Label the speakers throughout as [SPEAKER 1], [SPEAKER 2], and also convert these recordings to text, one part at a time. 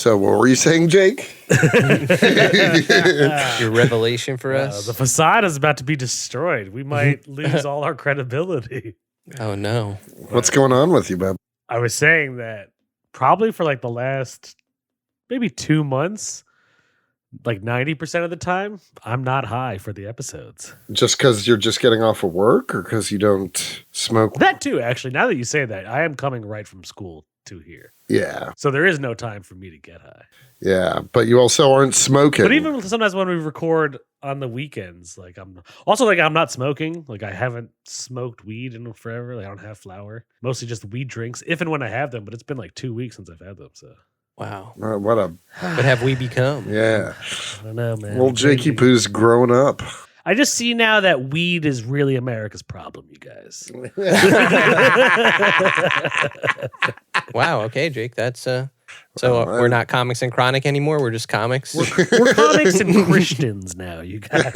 [SPEAKER 1] So what were you saying, Jake?
[SPEAKER 2] Your revelation for us?
[SPEAKER 3] The facade is about to be destroyed. We might lose all our credibility.
[SPEAKER 2] Oh, no.
[SPEAKER 1] What's going on with you, Bob?
[SPEAKER 3] I was saying that probably for like the last maybe 2 months, like 90% of the time, I'm not high for the episodes.
[SPEAKER 1] Just because you're just getting off of work or because you don't smoke?
[SPEAKER 3] That too, actually. Now that you say that, I am coming right from school to here.
[SPEAKER 1] Yeah.
[SPEAKER 3] So there is no time for me to get high.
[SPEAKER 1] Yeah. But you also aren't smoking.
[SPEAKER 3] But even sometimes when we record on the weekends, like I'm not smoking. Like I haven't smoked weed in forever. Like I don't have flower. Mostly just weed drinks, if and when I have them. But it's been like 2 weeks since I've had them. So
[SPEAKER 2] Wow.
[SPEAKER 1] What
[SPEAKER 2] have we become?
[SPEAKER 1] Yeah.
[SPEAKER 3] I don't know, man.
[SPEAKER 1] Well, Jakey Poo's grown up.
[SPEAKER 3] I just see now that weed is really America's problem, you guys.
[SPEAKER 2] Wow. Okay, Jake. That's we're not comics and chronic anymore. We're just comics.
[SPEAKER 3] We're comics and Christians now, you guys.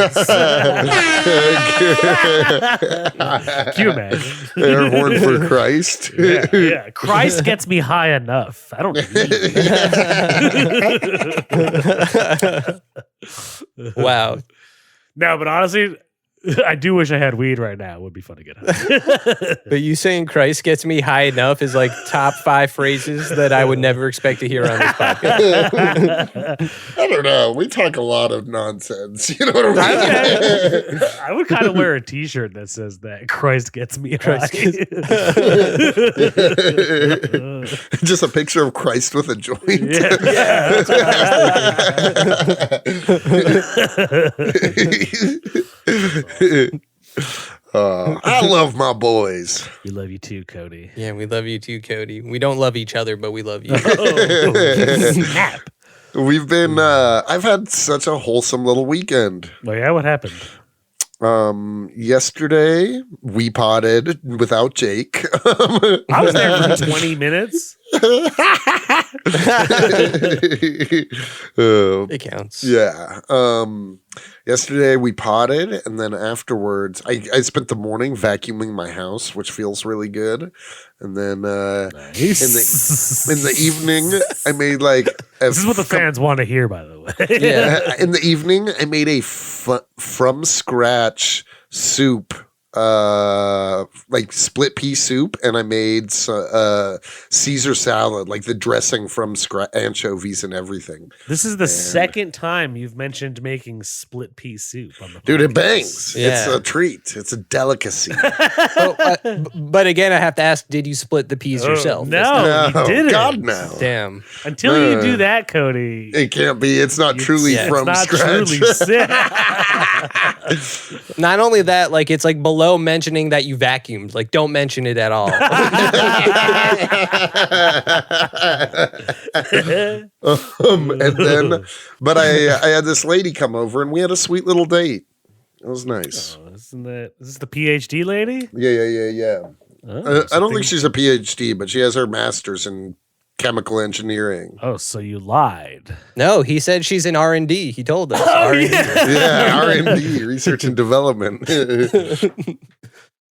[SPEAKER 3] Can you imagine?
[SPEAKER 1] Air horn for Christ.
[SPEAKER 3] Yeah. Christ gets me high enough. I don't need
[SPEAKER 2] Wow.
[SPEAKER 3] No, but honestly, I do wish I had weed right now. It would be fun to get high.
[SPEAKER 2] But you saying Christ gets me high enough is like top 5 phrases that I would never expect to hear on this podcast.
[SPEAKER 1] I don't know. We talk a lot of nonsense. You know what I mean?
[SPEAKER 3] I would kind of wear a t-shirt that says that Christ gets me high.
[SPEAKER 1] Just a picture of Christ with a joint.
[SPEAKER 3] Yeah.
[SPEAKER 1] I love my boys.
[SPEAKER 3] We love you too, Cody.
[SPEAKER 2] Yeah, we love you too, Cody. We don't love each other, but we love you.
[SPEAKER 3] Snap.
[SPEAKER 1] We've been I've had such a wholesome little weekend.
[SPEAKER 3] Well, yeah, what happened?
[SPEAKER 1] Yesterday we potted without Jake.
[SPEAKER 3] I was there for 20 minutes.
[SPEAKER 2] It counts.
[SPEAKER 1] Yeah. Yesterday we potted, and then afterwards I spent the morning vacuuming my house, which feels really good. And then
[SPEAKER 3] Nice.
[SPEAKER 1] in the evening I made like
[SPEAKER 3] This is what the fans want to hear, by the way.
[SPEAKER 2] Yeah.
[SPEAKER 1] in the evening I made a from scratch soup, like split pea soup, and I made Caesar salad, like the dressing from scratch, anchovies and everything.
[SPEAKER 3] This is the second time you've mentioned making split pea soup on the
[SPEAKER 1] Dude, it
[SPEAKER 3] podcast.
[SPEAKER 1] bangs.
[SPEAKER 2] Yeah.
[SPEAKER 1] It's a treat. It's a delicacy.
[SPEAKER 2] But again, I have to ask, did you split the peas yourself?
[SPEAKER 3] No, you didn't.
[SPEAKER 1] God, no.
[SPEAKER 2] Damn.
[SPEAKER 3] Until you do that, Cody.
[SPEAKER 1] It can't be. It's not truly
[SPEAKER 3] it's
[SPEAKER 1] from
[SPEAKER 3] not
[SPEAKER 1] scratch.
[SPEAKER 3] truly sick.
[SPEAKER 2] Not only that, like it's like below mentioning that you vacuumed. Like, don't mention it at all.
[SPEAKER 1] And then, but I had this lady come over, and we had a sweet little date. It was nice.
[SPEAKER 3] Oh, is this the PhD lady?
[SPEAKER 1] Yeah.
[SPEAKER 3] Oh,
[SPEAKER 1] I don't think she's a PhD, but she has her master's in chemical engineering.
[SPEAKER 3] Oh, so you lied.
[SPEAKER 2] No, he said she's in R&D. He told us.
[SPEAKER 3] Oh,
[SPEAKER 2] R&D.
[SPEAKER 1] Yeah, R&D, research and development.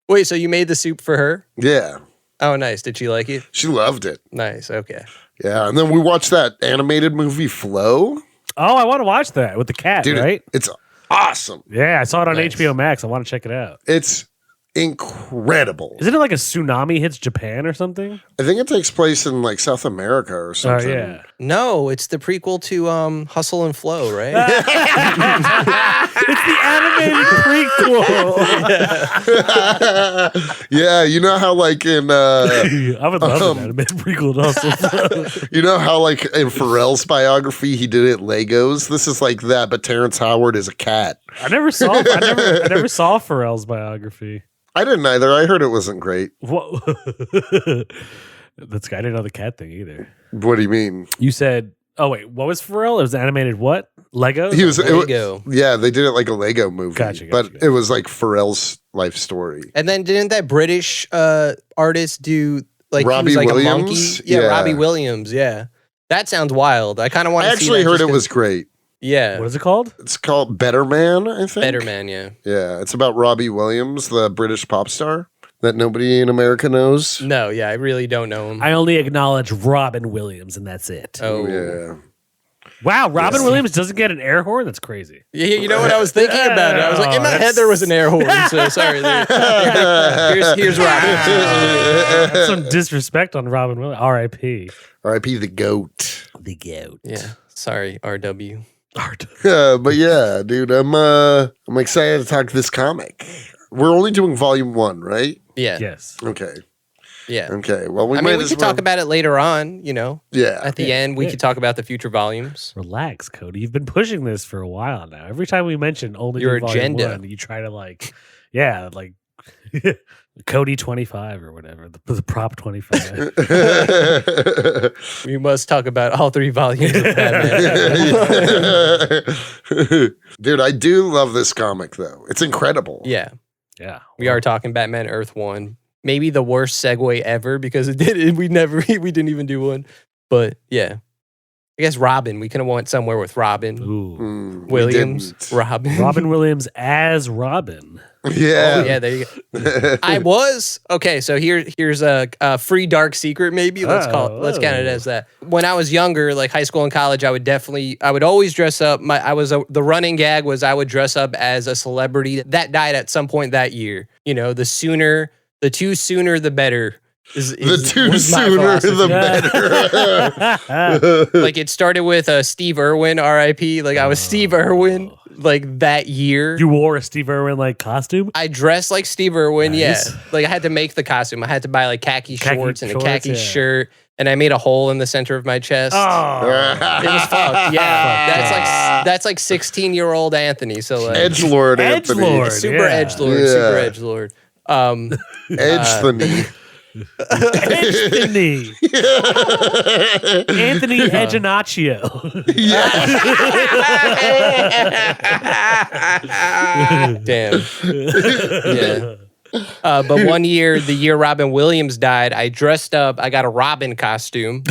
[SPEAKER 2] Wait, so you made the soup for her?
[SPEAKER 1] Yeah,
[SPEAKER 2] Oh, nice. Did she like it?
[SPEAKER 1] she loved it.
[SPEAKER 2] Nice. Okay.
[SPEAKER 1] Yeah, and then we watched that animated movie Flow.
[SPEAKER 3] Oh, I want to watch that with the cat,
[SPEAKER 1] Dude,
[SPEAKER 3] right?
[SPEAKER 1] it's awesome.
[SPEAKER 3] Yeah, I saw it on
[SPEAKER 2] Nice.
[SPEAKER 3] HBO Max. I want to check it out.
[SPEAKER 1] It's incredible.
[SPEAKER 3] Isn't it like a tsunami hits Japan or something?
[SPEAKER 1] I think it takes place in like South America or
[SPEAKER 3] Oh,
[SPEAKER 1] something.
[SPEAKER 3] yeah.
[SPEAKER 2] No, it's the prequel to Hustle and Flow, right?
[SPEAKER 3] It's the animated prequel.
[SPEAKER 1] Yeah, you know how like in
[SPEAKER 3] I would love an animated prequel to Hustle.
[SPEAKER 1] you know how like in Pharrell's biography he did it Legos? This is like that, but Terrence Howard is a cat.
[SPEAKER 3] I never saw Pharrell's biography.
[SPEAKER 1] I didn't either. I heard it wasn't great.
[SPEAKER 3] What? I didn't know the cat thing either.
[SPEAKER 1] What do you mean?
[SPEAKER 3] You said, oh wait, what was Pharrell? It was animated what? Legos?
[SPEAKER 1] He was
[SPEAKER 2] Lego.
[SPEAKER 1] yeah, they did it like a Lego movie.
[SPEAKER 3] Gotcha.
[SPEAKER 1] But it was like Pharrell's life story.
[SPEAKER 2] And then didn't that British artist do like
[SPEAKER 1] Robbie
[SPEAKER 2] he was like
[SPEAKER 1] Williams?
[SPEAKER 2] a monkey? Yeah,
[SPEAKER 1] Yeah.
[SPEAKER 2] Robbie Williams. Yeah, that sounds wild. I kind of want
[SPEAKER 1] I
[SPEAKER 2] to see
[SPEAKER 1] actually
[SPEAKER 2] that
[SPEAKER 1] heard
[SPEAKER 2] just
[SPEAKER 1] it
[SPEAKER 2] 'cause-
[SPEAKER 1] was great.
[SPEAKER 2] Yeah,
[SPEAKER 3] What is it called?
[SPEAKER 1] It's called Better Man, I think.
[SPEAKER 2] Better Man. Yeah.
[SPEAKER 1] Yeah, it's about Robbie Williams, the British pop star that nobody in America knows.
[SPEAKER 2] No, yeah, I really don't know him.
[SPEAKER 3] I only acknowledge Robin Williams, and that's it.
[SPEAKER 2] Oh,
[SPEAKER 1] Yeah.
[SPEAKER 3] Wow, Robin
[SPEAKER 1] Yes.
[SPEAKER 3] Williams doesn't get an air horn? That's crazy.
[SPEAKER 2] Yeah, you know what I was thinking about it. I was like, in my head there was an air horn. So sorry. Here's Robin.
[SPEAKER 3] That's some disrespect on Robin Williams. R.I.P.
[SPEAKER 1] R.I.P. the goat.
[SPEAKER 3] The goat.
[SPEAKER 2] Yeah, sorry, RW.
[SPEAKER 1] But yeah, dude, I'm excited to talk this comic. We're only doing volume 1, right?
[SPEAKER 2] Yeah,
[SPEAKER 3] Yes.
[SPEAKER 1] Okay.
[SPEAKER 2] yeah.
[SPEAKER 1] Okay. Well, we
[SPEAKER 2] I
[SPEAKER 1] might
[SPEAKER 2] mean, we
[SPEAKER 1] as
[SPEAKER 2] could
[SPEAKER 1] well.
[SPEAKER 2] talk about it later on.
[SPEAKER 1] Yeah.
[SPEAKER 2] At the end, we could talk about the future volumes.
[SPEAKER 3] Relax, Cody. You've been pushing this for a while now. Every time we mention only
[SPEAKER 2] Your
[SPEAKER 3] do volume
[SPEAKER 2] agenda.
[SPEAKER 3] 1, you try to like Cody 25 or whatever, the prop 25.
[SPEAKER 2] We must talk about all 3 volumes of Batman.
[SPEAKER 1] Dude, I do love this comic though. It's incredible.
[SPEAKER 2] Yeah,
[SPEAKER 3] Yeah.
[SPEAKER 2] we are talking Batman Earth 1. Maybe the worst segue ever because we didn't even do one. But yeah, I guess Robin. We kind of went somewhere with Robin
[SPEAKER 3] Ooh.
[SPEAKER 1] We
[SPEAKER 2] Williams.
[SPEAKER 1] didn't.
[SPEAKER 2] Robin.
[SPEAKER 3] Robin Williams as Robin.
[SPEAKER 1] Yeah.
[SPEAKER 2] Oh, yeah, there you go. I was okay. So here's a free dark secret. Maybe let's count it as that. When I was younger, like high school and college, I would always dress up. The running gag was I would dress up as a celebrity that died at some point that year. The two sooner the better.
[SPEAKER 1] The two sooner the better.
[SPEAKER 2] Like it started with Steve Irwin, R.I.P. Like I was Steve Irwin, like that year.
[SPEAKER 3] You wore a Steve Irwin like costume?
[SPEAKER 2] I dressed like Steve Irwin,
[SPEAKER 3] Nice.
[SPEAKER 2] yeah. Like I had to make the costume. I had to buy like khaki shorts and a khaki
[SPEAKER 3] yeah.
[SPEAKER 2] shirt, and I made a hole in the center of my chest.
[SPEAKER 3] Oh.
[SPEAKER 2] It was fucked. Yeah, that's like 16-year-old Anthony. So like
[SPEAKER 1] Edgelord Anthony.
[SPEAKER 3] Edgelord.
[SPEAKER 2] super
[SPEAKER 3] Yeah.
[SPEAKER 2] edgelord,
[SPEAKER 1] Yeah.
[SPEAKER 2] super edgelord.
[SPEAKER 1] Edgelord.
[SPEAKER 3] Anthony. Anthony Edginaccio.
[SPEAKER 2] Damn. Yeah. But one year, the year Robin Williams died, I dressed up. I got a Robin costume.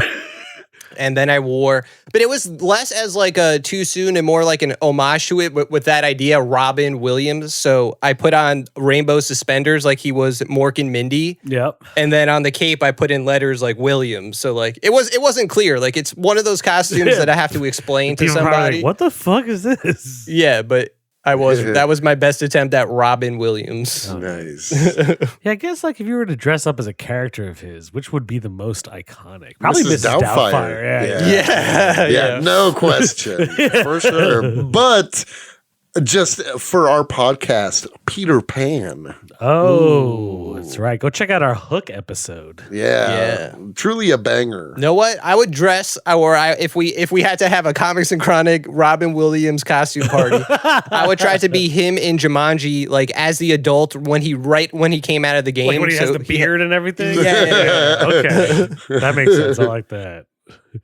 [SPEAKER 2] And then I wore, but it was less as like a too soon and more like an homage to it with that idea, Robin Williams. So I put on rainbow suspenders like he was Mork and Mindy.
[SPEAKER 3] Yep.
[SPEAKER 2] And then on the cape, I put in letters like Williams. So like it wasn't clear. Like it's one of those costumes that I have to explain to
[SPEAKER 3] People are probably
[SPEAKER 2] somebody.
[SPEAKER 3] like, what the fuck is this?
[SPEAKER 2] Yeah, but I wasn't. That was my best attempt at Robin Williams.
[SPEAKER 1] Nice.
[SPEAKER 3] Yeah, I guess like if you were to dress up as a character of his, which would be the most iconic? Probably
[SPEAKER 1] Mrs.
[SPEAKER 3] Mrs. Doubtfire. Yeah.
[SPEAKER 2] Yeah.
[SPEAKER 1] No question. For sure. But just for our podcast, Peter Pan.
[SPEAKER 3] Oh, that's right. Go check out our Hook episode.
[SPEAKER 1] Yeah. Truly a banger.
[SPEAKER 2] Know what? I would dress, if we had to have a Comics and Chronic Robin Williams costume party, I would try to be him in Jumanji, like as the adult when he came out of the game.
[SPEAKER 3] Like when he has the beard and everything?
[SPEAKER 2] Yeah.
[SPEAKER 3] Okay. That makes sense. I like that.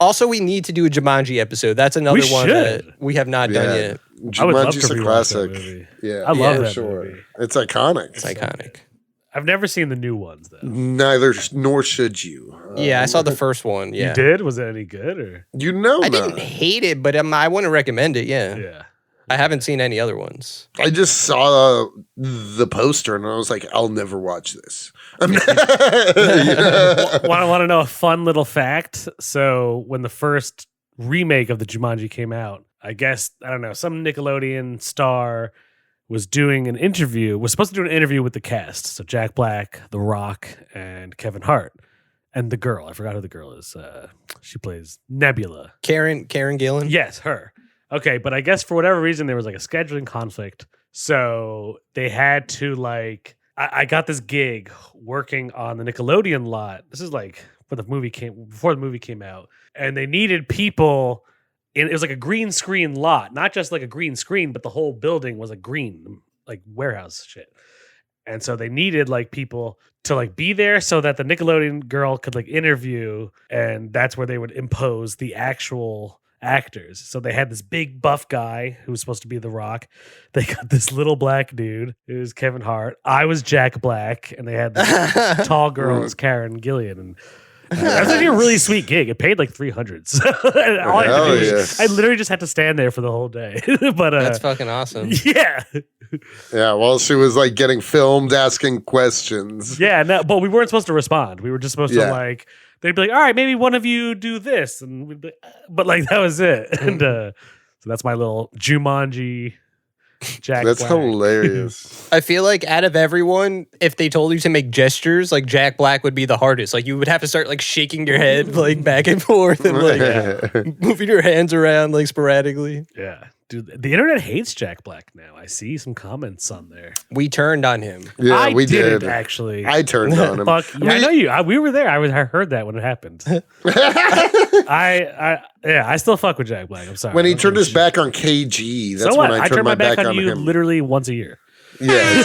[SPEAKER 2] Also, we need to do a Jumanji episode. That's another
[SPEAKER 3] We
[SPEAKER 2] one
[SPEAKER 3] should.
[SPEAKER 2] that we have not done yet.
[SPEAKER 3] I would love
[SPEAKER 1] Jumanji's
[SPEAKER 3] to
[SPEAKER 1] a
[SPEAKER 3] rewatch
[SPEAKER 1] classic.
[SPEAKER 3] that movie.
[SPEAKER 1] Yeah,
[SPEAKER 3] I love
[SPEAKER 1] for
[SPEAKER 3] that
[SPEAKER 1] sure.
[SPEAKER 3] movie.
[SPEAKER 1] It's iconic.
[SPEAKER 2] It's iconic.
[SPEAKER 3] I've never seen the new ones though.
[SPEAKER 1] Neither, nor should you.
[SPEAKER 2] Yeah, I saw the first one. Yeah,
[SPEAKER 3] You did? Was it any good or?
[SPEAKER 1] You know,
[SPEAKER 2] I
[SPEAKER 1] not.
[SPEAKER 2] didn't hate it, but I wouldn't recommend it. Yeah.
[SPEAKER 3] Yeah.
[SPEAKER 2] I haven't seen any other ones.
[SPEAKER 1] I just saw the poster and I was like, I'll never watch this.
[SPEAKER 3] Want to know a fun little fact? So when the first remake of the Jumanji came out, I guess, I don't know, some Nickelodeon star was supposed to do an interview with the cast. So Jack Black, The Rock, and Kevin Hart. And the girl, I forgot who the girl is. She plays Nebula.
[SPEAKER 2] Karen Gillan.
[SPEAKER 3] Yes, her. Okay, but I guess for whatever reason, there was like a scheduling conflict. So they had to like, I got this gig working on the Nickelodeon lot. This is like before the movie came out. And they needed people. It was like a green screen lot, not just like a green screen, but the whole building was a green, like warehouse shit. And so they needed like people to like be there so that the Nickelodeon girl could like interview, and that's where they would impose the actual actors. So they had this big buff guy who was supposed to be The Rock. They got this little black dude who was Kevin Hart. I was Jack Black, and they had this tall girl as Karen Gillian. And That's actually a really sweet gig. It paid like $300. So all I, had to do was, I literally just had to stand there for the whole day. But
[SPEAKER 2] that's fucking awesome.
[SPEAKER 3] Yeah.
[SPEAKER 1] Yeah, well, she was like getting filmed, asking questions.
[SPEAKER 3] Yeah, no, but we weren't supposed to respond. We were just supposed to like, they'd be like, all right, maybe one of you do this. And we'd be, but like, that was it. And so that's my little Jumanji Jack
[SPEAKER 1] That's
[SPEAKER 3] Black.
[SPEAKER 1] hilarious.
[SPEAKER 2] I feel like out of everyone, if they told you to make gestures, like Jack Black would be the hardest. Like you would have to start like shaking your head like back and forth and like moving your hands around like sporadically.
[SPEAKER 3] Yeah. Dude, the internet hates Jack Black now. I see some comments on there.
[SPEAKER 2] We turned on him.
[SPEAKER 1] Yeah, we
[SPEAKER 3] didn't,
[SPEAKER 1] did.
[SPEAKER 3] actually.
[SPEAKER 1] I turned on him.
[SPEAKER 3] Fuck, yeah, I know you. We were there. I heard that when it happened. I still fuck with Jack Black. I'm sorry.
[SPEAKER 1] When he turned his back on KG, that's
[SPEAKER 3] so
[SPEAKER 1] when
[SPEAKER 3] what?
[SPEAKER 1] I turned my back on
[SPEAKER 3] you
[SPEAKER 1] him.
[SPEAKER 3] literally once a year.
[SPEAKER 1] Yeah,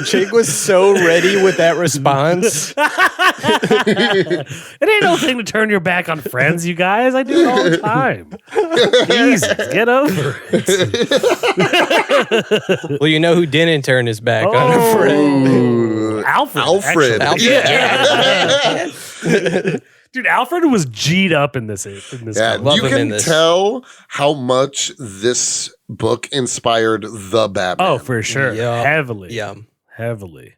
[SPEAKER 2] Jake was so ready with that response.
[SPEAKER 3] It ain't no thing to turn your back on friends, you guys. I do it all the time. Jesus, get over it.
[SPEAKER 2] Well, you know who didn't turn his back on a friend?
[SPEAKER 1] Ooh.
[SPEAKER 3] Alfred.
[SPEAKER 1] Alfred.
[SPEAKER 3] Yeah. Dude, Alfred was G'd up in this.
[SPEAKER 1] Yeah,
[SPEAKER 3] movie.
[SPEAKER 1] you can tell how much this book inspired the Batman.
[SPEAKER 3] Oh, for sure.
[SPEAKER 2] Yeah.
[SPEAKER 3] Heavily.
[SPEAKER 2] Yeah.
[SPEAKER 3] Heavily.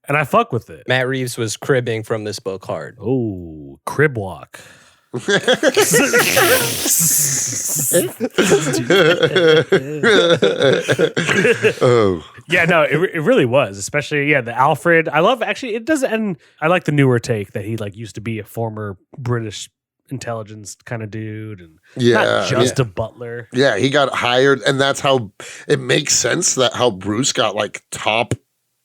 [SPEAKER 3] And I fuck with it.
[SPEAKER 2] Matt Reeves was cribbing from this book hard.
[SPEAKER 3] Oh, crib walk.
[SPEAKER 1] Oh.
[SPEAKER 3] Yeah, no, it really was. Especially, the Alfred. I love, actually, it does, and I like the newer take that he like used to be a former British intelligence kind of dude, and not just a butler.
[SPEAKER 1] Yeah, he got hired, and that's how it makes sense that how Bruce got like top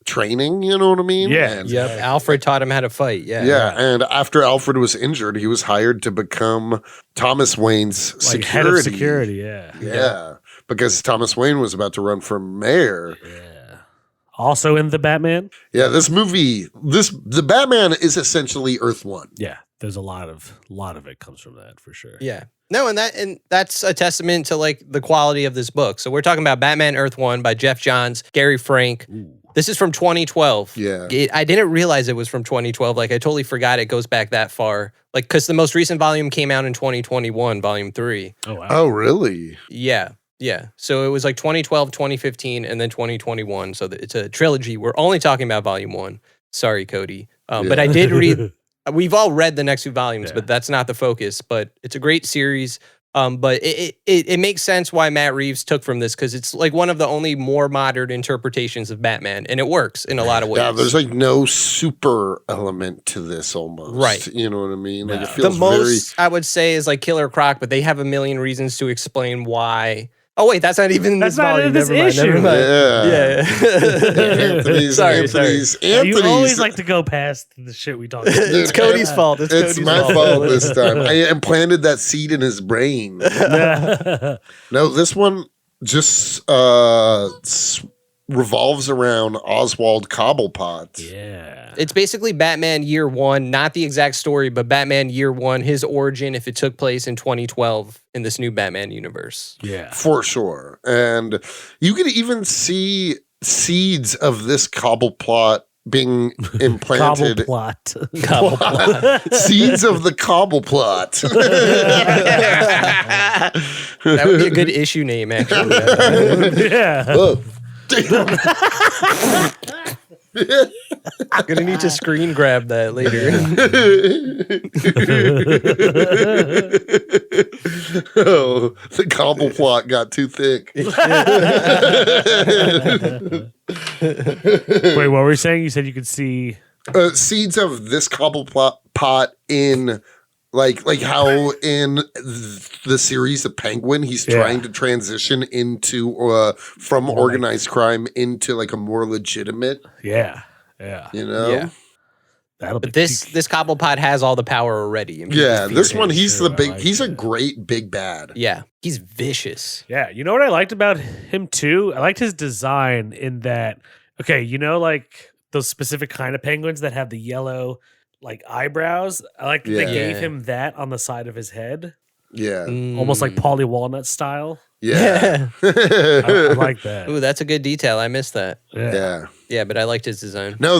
[SPEAKER 1] training, you know what I mean?
[SPEAKER 3] Yeah.
[SPEAKER 1] And,
[SPEAKER 2] Yep. Alfred taught him how to fight.
[SPEAKER 1] yeah, and after Alfred was injured, he was hired to become Thomas Wayne's
[SPEAKER 3] Like
[SPEAKER 1] security.
[SPEAKER 3] head of security,
[SPEAKER 1] Yeah, because Thomas Wayne was about to run for mayor.
[SPEAKER 3] Yeah. Also in The Batman?
[SPEAKER 1] Yeah, this movie, the Batman is essentially Earth One.
[SPEAKER 3] Yeah. There's a lot of it comes from that for sure.
[SPEAKER 2] Yeah. No, and that's a testament to like the quality of this book. So we're talking about Batman Earth One by Geoff Johns, Gary Frank.
[SPEAKER 3] Ooh.
[SPEAKER 2] This is from 2012.
[SPEAKER 1] Yeah.
[SPEAKER 2] I didn't realize it was from 2012. Like I totally forgot it goes back that far. Like because the most recent volume came out in 2021, volume 3.
[SPEAKER 3] Oh wow.
[SPEAKER 1] Oh, really?
[SPEAKER 2] Yeah. Yeah. So it was like 2012, 2015, and then 2021. So it's a trilogy. We're only talking about volume 1. Sorry, Cody. But I did read. We've all read the next 2 volumes, but that's not the focus. But it's a great series. But it makes sense why Matt Reeves took from this because it's like one of the only more modern interpretations of Batman, and it works in a lot of ways.
[SPEAKER 1] Yeah, there's like no super element to this almost.
[SPEAKER 2] Right.
[SPEAKER 1] You know what I mean? Like it
[SPEAKER 2] The
[SPEAKER 1] feels
[SPEAKER 2] most I would say is like Killer Croc, but they have a million reasons to explain why. Oh wait, that's not even in this volume.
[SPEAKER 3] This
[SPEAKER 2] Never mind,
[SPEAKER 3] issue.
[SPEAKER 2] never mind.
[SPEAKER 1] Anthony's,
[SPEAKER 2] Sorry.
[SPEAKER 1] Anthony's.
[SPEAKER 3] You always like to go past the shit we talk about.
[SPEAKER 2] It's Cody's fault. It's
[SPEAKER 1] It's
[SPEAKER 2] Cody's
[SPEAKER 1] my
[SPEAKER 2] fault.
[SPEAKER 1] fault this time. I implanted that seed in his brain. No, this one just revolves around Oswald Cobblepot.
[SPEAKER 3] Yeah.
[SPEAKER 2] It's basically Batman Year One, not the exact story, but Batman Year One, his origin if it took place in 2012 in this new Batman universe.
[SPEAKER 3] Yeah.
[SPEAKER 1] For sure. And you could even see seeds of this Cobbleplot being implanted.
[SPEAKER 3] Cobbleplot.
[SPEAKER 1] Seeds of the Cobbleplot.
[SPEAKER 2] That would be a good issue name, actually.
[SPEAKER 3] Yeah.
[SPEAKER 1] Oh, damn.
[SPEAKER 2] I'm gonna need to screen grab that later.
[SPEAKER 1] Oh, the Cobbleplot got too thick.
[SPEAKER 3] Wait, what were you saying? You said you could see.
[SPEAKER 1] Seeds of this Cobblepot in like how in the series The Penguin he's trying to transition into from organized crime into like a more legitimate,
[SPEAKER 3] Yeah.
[SPEAKER 1] you know.
[SPEAKER 2] Yeah.
[SPEAKER 3] That'll
[SPEAKER 2] But
[SPEAKER 3] be
[SPEAKER 2] this Cobblepot has all the power already. and
[SPEAKER 1] Yeah,
[SPEAKER 2] people
[SPEAKER 1] this
[SPEAKER 2] fear
[SPEAKER 1] one
[SPEAKER 2] him.
[SPEAKER 1] he's
[SPEAKER 3] Sure,
[SPEAKER 1] the big
[SPEAKER 3] I like
[SPEAKER 1] he's a
[SPEAKER 3] that.
[SPEAKER 1] great big bad.
[SPEAKER 2] Yeah, he's vicious.
[SPEAKER 3] Yeah, you know what I liked about him too? I liked his design in that, okay, you know, like those specific kind of penguins that have the yellow like eyebrows. I like that they
[SPEAKER 1] Yeah.
[SPEAKER 3] gave
[SPEAKER 2] Yeah.
[SPEAKER 3] him that on the side of his head,
[SPEAKER 1] Yeah.
[SPEAKER 3] almost like
[SPEAKER 2] Mm.
[SPEAKER 3] Paulie Walnut style.
[SPEAKER 1] Yeah.
[SPEAKER 3] I like that.
[SPEAKER 2] Ooh, that's a good detail. I missed that.
[SPEAKER 1] Yeah.
[SPEAKER 2] Yeah, but I liked his design.
[SPEAKER 1] No,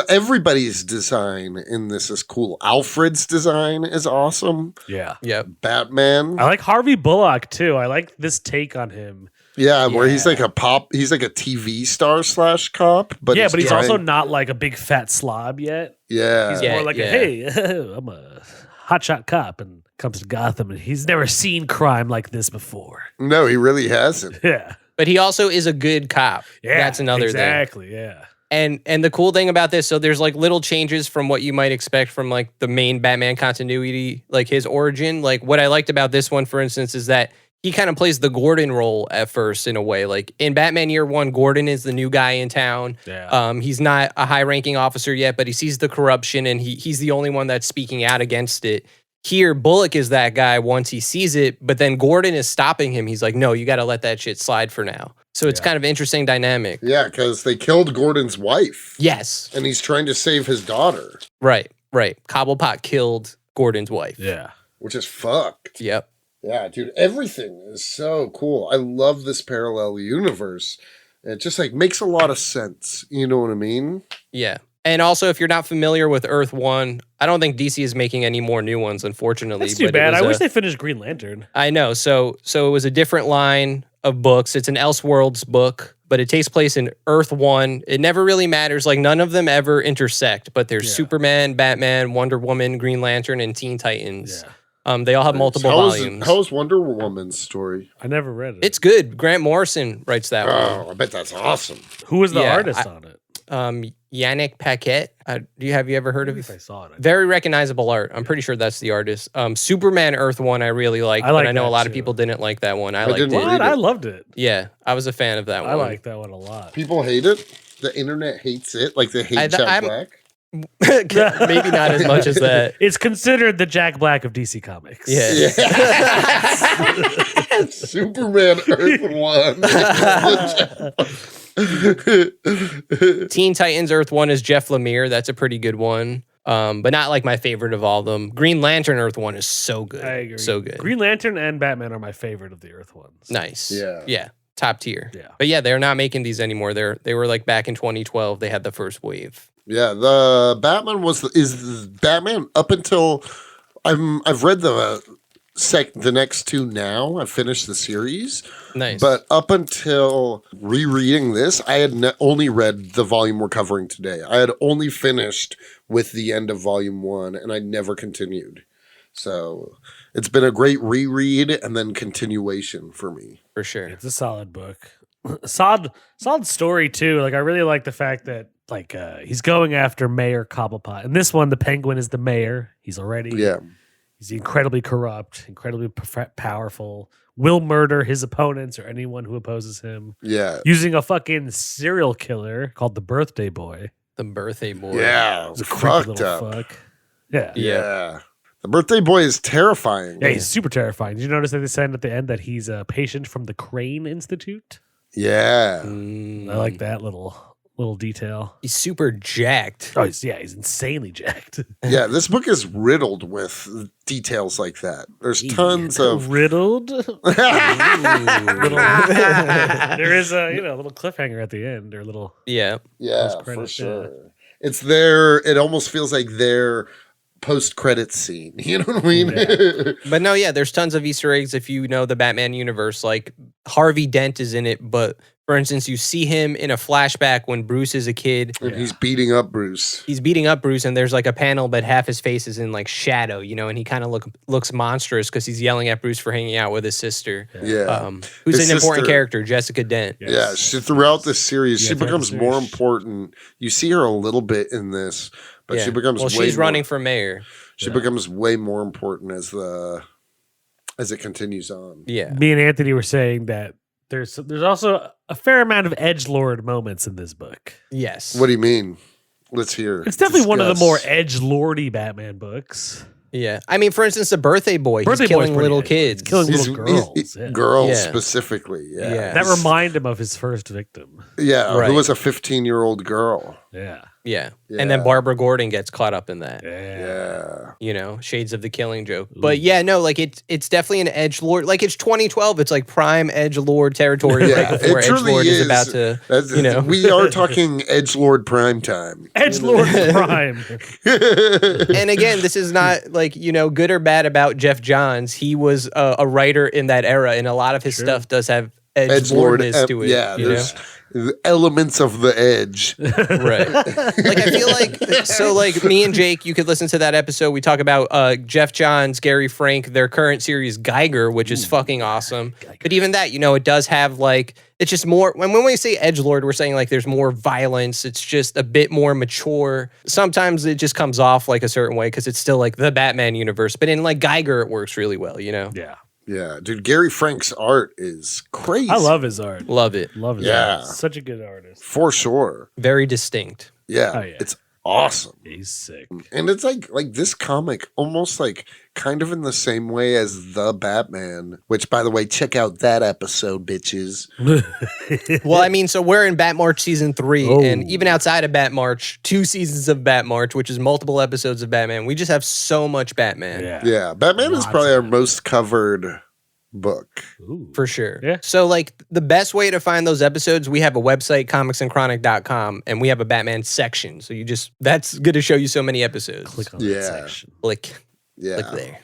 [SPEAKER 1] everybody's design in this is cool. Alfred's design is awesome.
[SPEAKER 3] Yeah.
[SPEAKER 2] Yep.
[SPEAKER 1] Batman.
[SPEAKER 3] I like Harvey Bullock too. I like this take on him.
[SPEAKER 1] Yeah, where he's
[SPEAKER 2] Yeah.
[SPEAKER 1] like he's like a TV star / cop, but
[SPEAKER 3] yeah, but he's also
[SPEAKER 1] trying-
[SPEAKER 3] not like a big fat slob yet.
[SPEAKER 1] yeah.
[SPEAKER 3] He's
[SPEAKER 2] Yeah,
[SPEAKER 3] more like
[SPEAKER 2] yeah.
[SPEAKER 3] a, hey, I'm a hotshot cop and comes to Gotham and he's never seen crime like this before.
[SPEAKER 1] No, he really hasn't.
[SPEAKER 3] Yeah.
[SPEAKER 2] But he also is a good cop.
[SPEAKER 3] Yeah.
[SPEAKER 2] That's another thing.
[SPEAKER 3] Exactly. Yeah.
[SPEAKER 2] And the cool thing about this, so there's like little changes from what you might expect from like the main Batman continuity, like his origin. Like what I liked about this one, for instance, is that he kind of plays the Gordon role at first in a way. Like in Batman Year One, Gordon is the new guy in town.
[SPEAKER 3] Yeah.
[SPEAKER 2] He's not a high-ranking officer yet, but he sees the corruption and he's the only one that's speaking out against it. Here, Bullock is that guy once he sees it, but then Gordon is stopping him. He's like, no, you got to let that shit slide for now. So it's kind of interesting dynamic.
[SPEAKER 1] Yeah, because they killed Gordon's wife.
[SPEAKER 2] Yes.
[SPEAKER 1] And he's trying to save his daughter,
[SPEAKER 2] Right. Cobblepot killed Gordon's wife.
[SPEAKER 3] Yeah.
[SPEAKER 1] which is fucked.
[SPEAKER 2] Yep.
[SPEAKER 1] Yeah, dude, everything is so cool. I love this parallel universe. It just like makes a lot of sense. You know what I mean?
[SPEAKER 2] Yeah. And also, if you're not familiar with Earth 1, I don't think DC is making any more new ones, unfortunately.
[SPEAKER 3] That's too
[SPEAKER 2] but
[SPEAKER 3] bad. I wish
[SPEAKER 2] a-
[SPEAKER 3] they finished Green Lantern.
[SPEAKER 2] I know. So it was a different line of books. It's an Elseworlds book, but it takes place in Earth 1. It never really matters. Like, none of them ever intersect, but there's Superman, Batman, Wonder Woman, Green Lantern, and Teen Titans.
[SPEAKER 3] Yeah.
[SPEAKER 2] They all have multiple volumes.
[SPEAKER 1] How's Wonder Woman's story?
[SPEAKER 3] I never read it.
[SPEAKER 2] It's good. Grant Morrison writes that one.
[SPEAKER 1] Oh, I bet that's awesome.
[SPEAKER 3] Who was the
[SPEAKER 2] Yeah,
[SPEAKER 3] artist on it?
[SPEAKER 2] Yannick Paquette. Have you ever heard
[SPEAKER 3] I
[SPEAKER 2] of
[SPEAKER 3] don't know
[SPEAKER 2] it?
[SPEAKER 3] if I saw it.
[SPEAKER 2] Very recognizable art. I'm pretty sure that's the artist. Superman Earth 1 I really liked,
[SPEAKER 3] I like
[SPEAKER 2] but I know a
[SPEAKER 3] that
[SPEAKER 2] lot of
[SPEAKER 3] too.
[SPEAKER 2] people didn't like that one. I liked
[SPEAKER 1] didn't
[SPEAKER 2] it.
[SPEAKER 1] read
[SPEAKER 3] What? I loved it.
[SPEAKER 2] Yeah, I was a fan of that
[SPEAKER 3] I
[SPEAKER 2] one.
[SPEAKER 3] like that one a lot.
[SPEAKER 1] People hate it. The internet hates it. Like they hate Jack
[SPEAKER 2] I'm-
[SPEAKER 1] Black.
[SPEAKER 2] Maybe not as much as that.
[SPEAKER 3] It's considered the Jack Black of DC Comics.
[SPEAKER 2] Yeah.
[SPEAKER 1] Superman Earth 1.
[SPEAKER 2] Teen Titans Earth 1 is Jeff Lemire. That's a pretty good one. But not like my favorite of all of them. Green Lantern Earth 1 is so good.
[SPEAKER 3] I agree.
[SPEAKER 2] So good.
[SPEAKER 3] Green Lantern and Batman are my favorite of the Earth ones.
[SPEAKER 2] Nice.
[SPEAKER 1] Yeah.
[SPEAKER 2] Yeah. Top tier.
[SPEAKER 3] Yeah.
[SPEAKER 2] But yeah, they're not making these anymore. They were like back in 2012. They had the first wave.
[SPEAKER 1] Yeah, the Batman is Batman up until I've read the next two now. I've finished the series.
[SPEAKER 2] Nice.
[SPEAKER 1] But up until rereading this, I had only read the volume we're covering today. I had only finished with the end of volume 1, and I never continued. So it's been a great reread and then continuation for me.
[SPEAKER 2] for sure.
[SPEAKER 3] It's a solid book. Solid story too. Like I really like the fact that like he's going after Mayor Cobblepot. In this one, the Penguin is the mayor. He's already he's incredibly corrupt, incredibly powerful. Will murder his opponents or anyone who opposes him.
[SPEAKER 1] Yeah.
[SPEAKER 3] Using a fucking serial killer called the Birthday Boy.
[SPEAKER 2] The birthday boy.
[SPEAKER 1] Yeah.
[SPEAKER 3] He's a creepy
[SPEAKER 1] Fucked
[SPEAKER 3] little
[SPEAKER 1] up.
[SPEAKER 3] fuck. Yeah.
[SPEAKER 1] Yeah. The birthday boy is terrifying.
[SPEAKER 3] Yeah, he's super terrifying. Did you notice that they said at the end that he's a patient from the Crane Institute?
[SPEAKER 1] Yeah.
[SPEAKER 2] Mm.
[SPEAKER 3] I like that little detail.
[SPEAKER 2] He's super jacked.
[SPEAKER 3] Oh, he's insanely jacked.
[SPEAKER 1] Yeah, this book is riddled with details like that. There's tons of
[SPEAKER 3] riddled.
[SPEAKER 2] Ooh.
[SPEAKER 3] There is a little cliffhanger at the end, or little.
[SPEAKER 2] Yeah.
[SPEAKER 1] yeah, for
[SPEAKER 3] post-credit,
[SPEAKER 1] sure. It's their it almost feels like their post-credit scene. You know what I mean?
[SPEAKER 3] Yeah.
[SPEAKER 2] But no, yeah, there's tons of Easter eggs if you know the Batman universe. Like Harvey Dent is in it, but for instance, you see him in a flashback when Bruce is a kid.
[SPEAKER 1] And he's beating up Bruce.
[SPEAKER 2] He's beating up Bruce, and there's like a panel, but half his face is in like shadow, and he kind of looks monstrous because he's yelling at Bruce for hanging out with his sister.
[SPEAKER 1] Yeah.
[SPEAKER 2] Who's
[SPEAKER 1] His
[SPEAKER 2] an important
[SPEAKER 1] sister-
[SPEAKER 2] character, Jessica Dent.
[SPEAKER 3] Yes.
[SPEAKER 1] Yeah, throughout this series,
[SPEAKER 3] Yeah,
[SPEAKER 1] she
[SPEAKER 3] throughout
[SPEAKER 1] becomes
[SPEAKER 3] the
[SPEAKER 1] more
[SPEAKER 3] series.
[SPEAKER 1] important. You see her a little bit in this, but
[SPEAKER 2] Yeah.
[SPEAKER 1] she becomes
[SPEAKER 2] well,
[SPEAKER 1] way
[SPEAKER 2] she's
[SPEAKER 1] more,
[SPEAKER 2] running for mayor.
[SPEAKER 1] She becomes way more important as it continues on.
[SPEAKER 2] Yeah.
[SPEAKER 3] Me and Anthony were saying that there's also a fair amount of edgelord moments in this book.
[SPEAKER 2] Yes.
[SPEAKER 1] What do you mean? Let's hear.
[SPEAKER 3] It's definitely one of the
[SPEAKER 1] Discuss.
[SPEAKER 3] more edgelordy Batman books.
[SPEAKER 2] Yeah. I mean, for instance, the birthday boy.
[SPEAKER 3] Birthday
[SPEAKER 2] he's
[SPEAKER 3] Boy's
[SPEAKER 2] killing
[SPEAKER 3] pretty
[SPEAKER 2] little
[SPEAKER 3] edgelord.
[SPEAKER 2] kids.
[SPEAKER 3] He's killing
[SPEAKER 1] He's-
[SPEAKER 3] little girls. Yeah.
[SPEAKER 1] Girls
[SPEAKER 2] Yeah.
[SPEAKER 1] specifically. Yeah.
[SPEAKER 2] Yeah.
[SPEAKER 3] That remind him of his first victim.
[SPEAKER 1] Yeah,
[SPEAKER 2] Right.
[SPEAKER 1] who was a 15-year-old girl.
[SPEAKER 3] Yeah.
[SPEAKER 2] Yeah. And then Barbara Gordon gets caught up in that.
[SPEAKER 1] Yeah.
[SPEAKER 2] You know, shades of the Killing Joke. But yeah, no, like it's definitely an edgelord. Like it's 2012. It's like prime edgelord territory right before edgelord is about to, you know.
[SPEAKER 1] We are talking edgelord prime time.
[SPEAKER 3] Edgelord prime.
[SPEAKER 2] And again, this is not like, you know, good or bad about Geoff Johns. He was a writer in that era, and a lot of his stuff does have edgelordness to it.
[SPEAKER 1] Yeah,
[SPEAKER 2] you
[SPEAKER 1] there's
[SPEAKER 2] know?
[SPEAKER 1] elements of the edge.
[SPEAKER 2] Right. Like I feel like, so like me and Jake, you could listen to that episode. We talk about Geoff Johns, Gary Frank, their current series Geiger, which is fucking awesome. But even that, you know, it does have like, it's just more, when we say edgelord, we're saying like there's more violence. It's just a bit more mature. Sometimes it just comes off like a certain way because it's still like the Batman universe. But in like Geiger, it works really well, you know?
[SPEAKER 3] Yeah.
[SPEAKER 1] Yeah, dude, Gary Frank's art is crazy.
[SPEAKER 3] I love his art.
[SPEAKER 2] Love it.
[SPEAKER 3] Love his art. Such a good artist.
[SPEAKER 1] For sure.
[SPEAKER 2] Very distinct.
[SPEAKER 1] Yeah,
[SPEAKER 3] Oh, yeah.
[SPEAKER 1] it's awesome.
[SPEAKER 3] He's sick.
[SPEAKER 1] And it's like this comic almost like kind of in the same way as The Batman, which by the way, check out that episode, bitches.
[SPEAKER 2] Well, I mean, so we're in BatMarch season 3, and even outside of BatMarch, 2 seasons of BatMarch, which is multiple episodes of Batman. We just have so much Batman.
[SPEAKER 1] Yeah, Batman is probably our most covered book.
[SPEAKER 3] Ooh.
[SPEAKER 2] For sure.
[SPEAKER 3] Yeah.
[SPEAKER 2] So, like, the best way to find those episodes, we have a website, comicsandchronic.com, and we have a Batman section. So that's going to show you so many episodes.
[SPEAKER 3] Click on that section.
[SPEAKER 2] Click
[SPEAKER 1] Yeah.
[SPEAKER 2] there.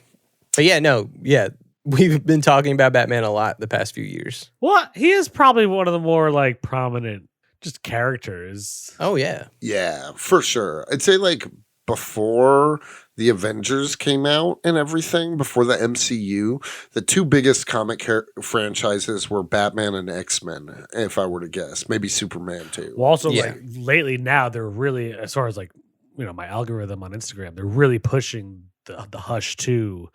[SPEAKER 2] But yeah, we've been talking about Batman a lot the past few years.
[SPEAKER 3] Well, he is probably one of the more like prominent just characters.
[SPEAKER 2] Oh, yeah.
[SPEAKER 1] Yeah, for sure. I'd say like before the Avengers came out and everything, before the MCU, the 2 biggest comic franchises were Batman and X-Men, if I were to guess. Maybe Superman too.
[SPEAKER 3] Well, also like lately now they're really, as far as like, you know, my algorithm on Instagram, they're really pushing the Hush 2